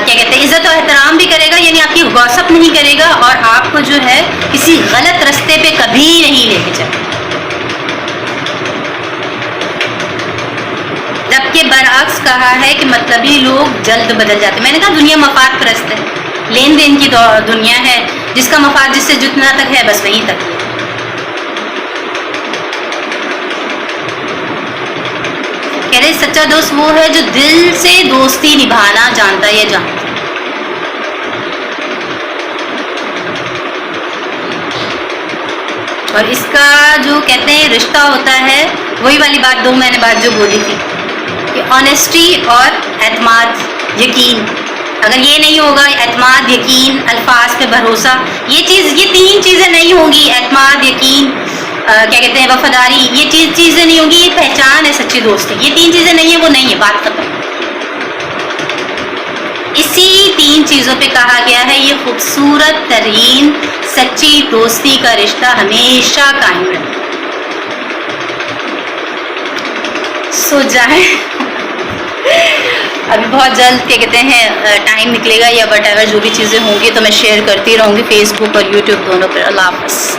کیا کہتے ہیں عزت و احترام بھی کرے گا, یعنی آپ کی گوسپ نہیں کرے گا, اور آپ کو جو ہے کسی غلط رستے پہ کبھی نہیں لے کے جائے. جبکہ برعکس کہا ہے کہ مطلبی لوگ جلد بدل جاتے ہیں. میں نے کہا دنیا مفاد پرست ہے, لین دین کی دنیا ہے, جس کا مفاد جس سے جتنا تک ہے بس وہیں تک ہے. کہہ رہے سچا دوست وہ ہے جو دل سے دوستی نبھانا جانتا ہے یا جانتا ہے. اور اس کا جو کہتے ہیں رشتہ ہوتا ہے, وہی والی بات میں نے بات جو بولی تھی کہ آنیسٹی اور اعتماد, یقین. اگر یہ نہیں ہوگا, اعتماد, یقین, الفاظ پہ بھروسہ, یہ تین چیزیں نہیں ہوں گی, اعتماد, یقین, کیا کہتے ہیں وفاداری, یہ چیزیں نہیں ہوں گی, یہ پہچان ہے سچی دوستی. یہ تین چیزیں نہیں ہیں, وہ نہیں ہے, بات ختم. اسی تین چیزوں پہ کہا گیا ہے یہ خوبصورت ترین سچی دوستی کا رشتہ ہمیشہ قائم رہے. سو جائیں, ابھی بہت جلد کیا کہتے ہیں ٹائم نکلے گا, یا وٹ ایور جو بھی چیزیں ہوں گی تو میں شیئر کرتی رہوں گی فیس بک اور یوٹیوب دونوں پر. اللہ حافظ.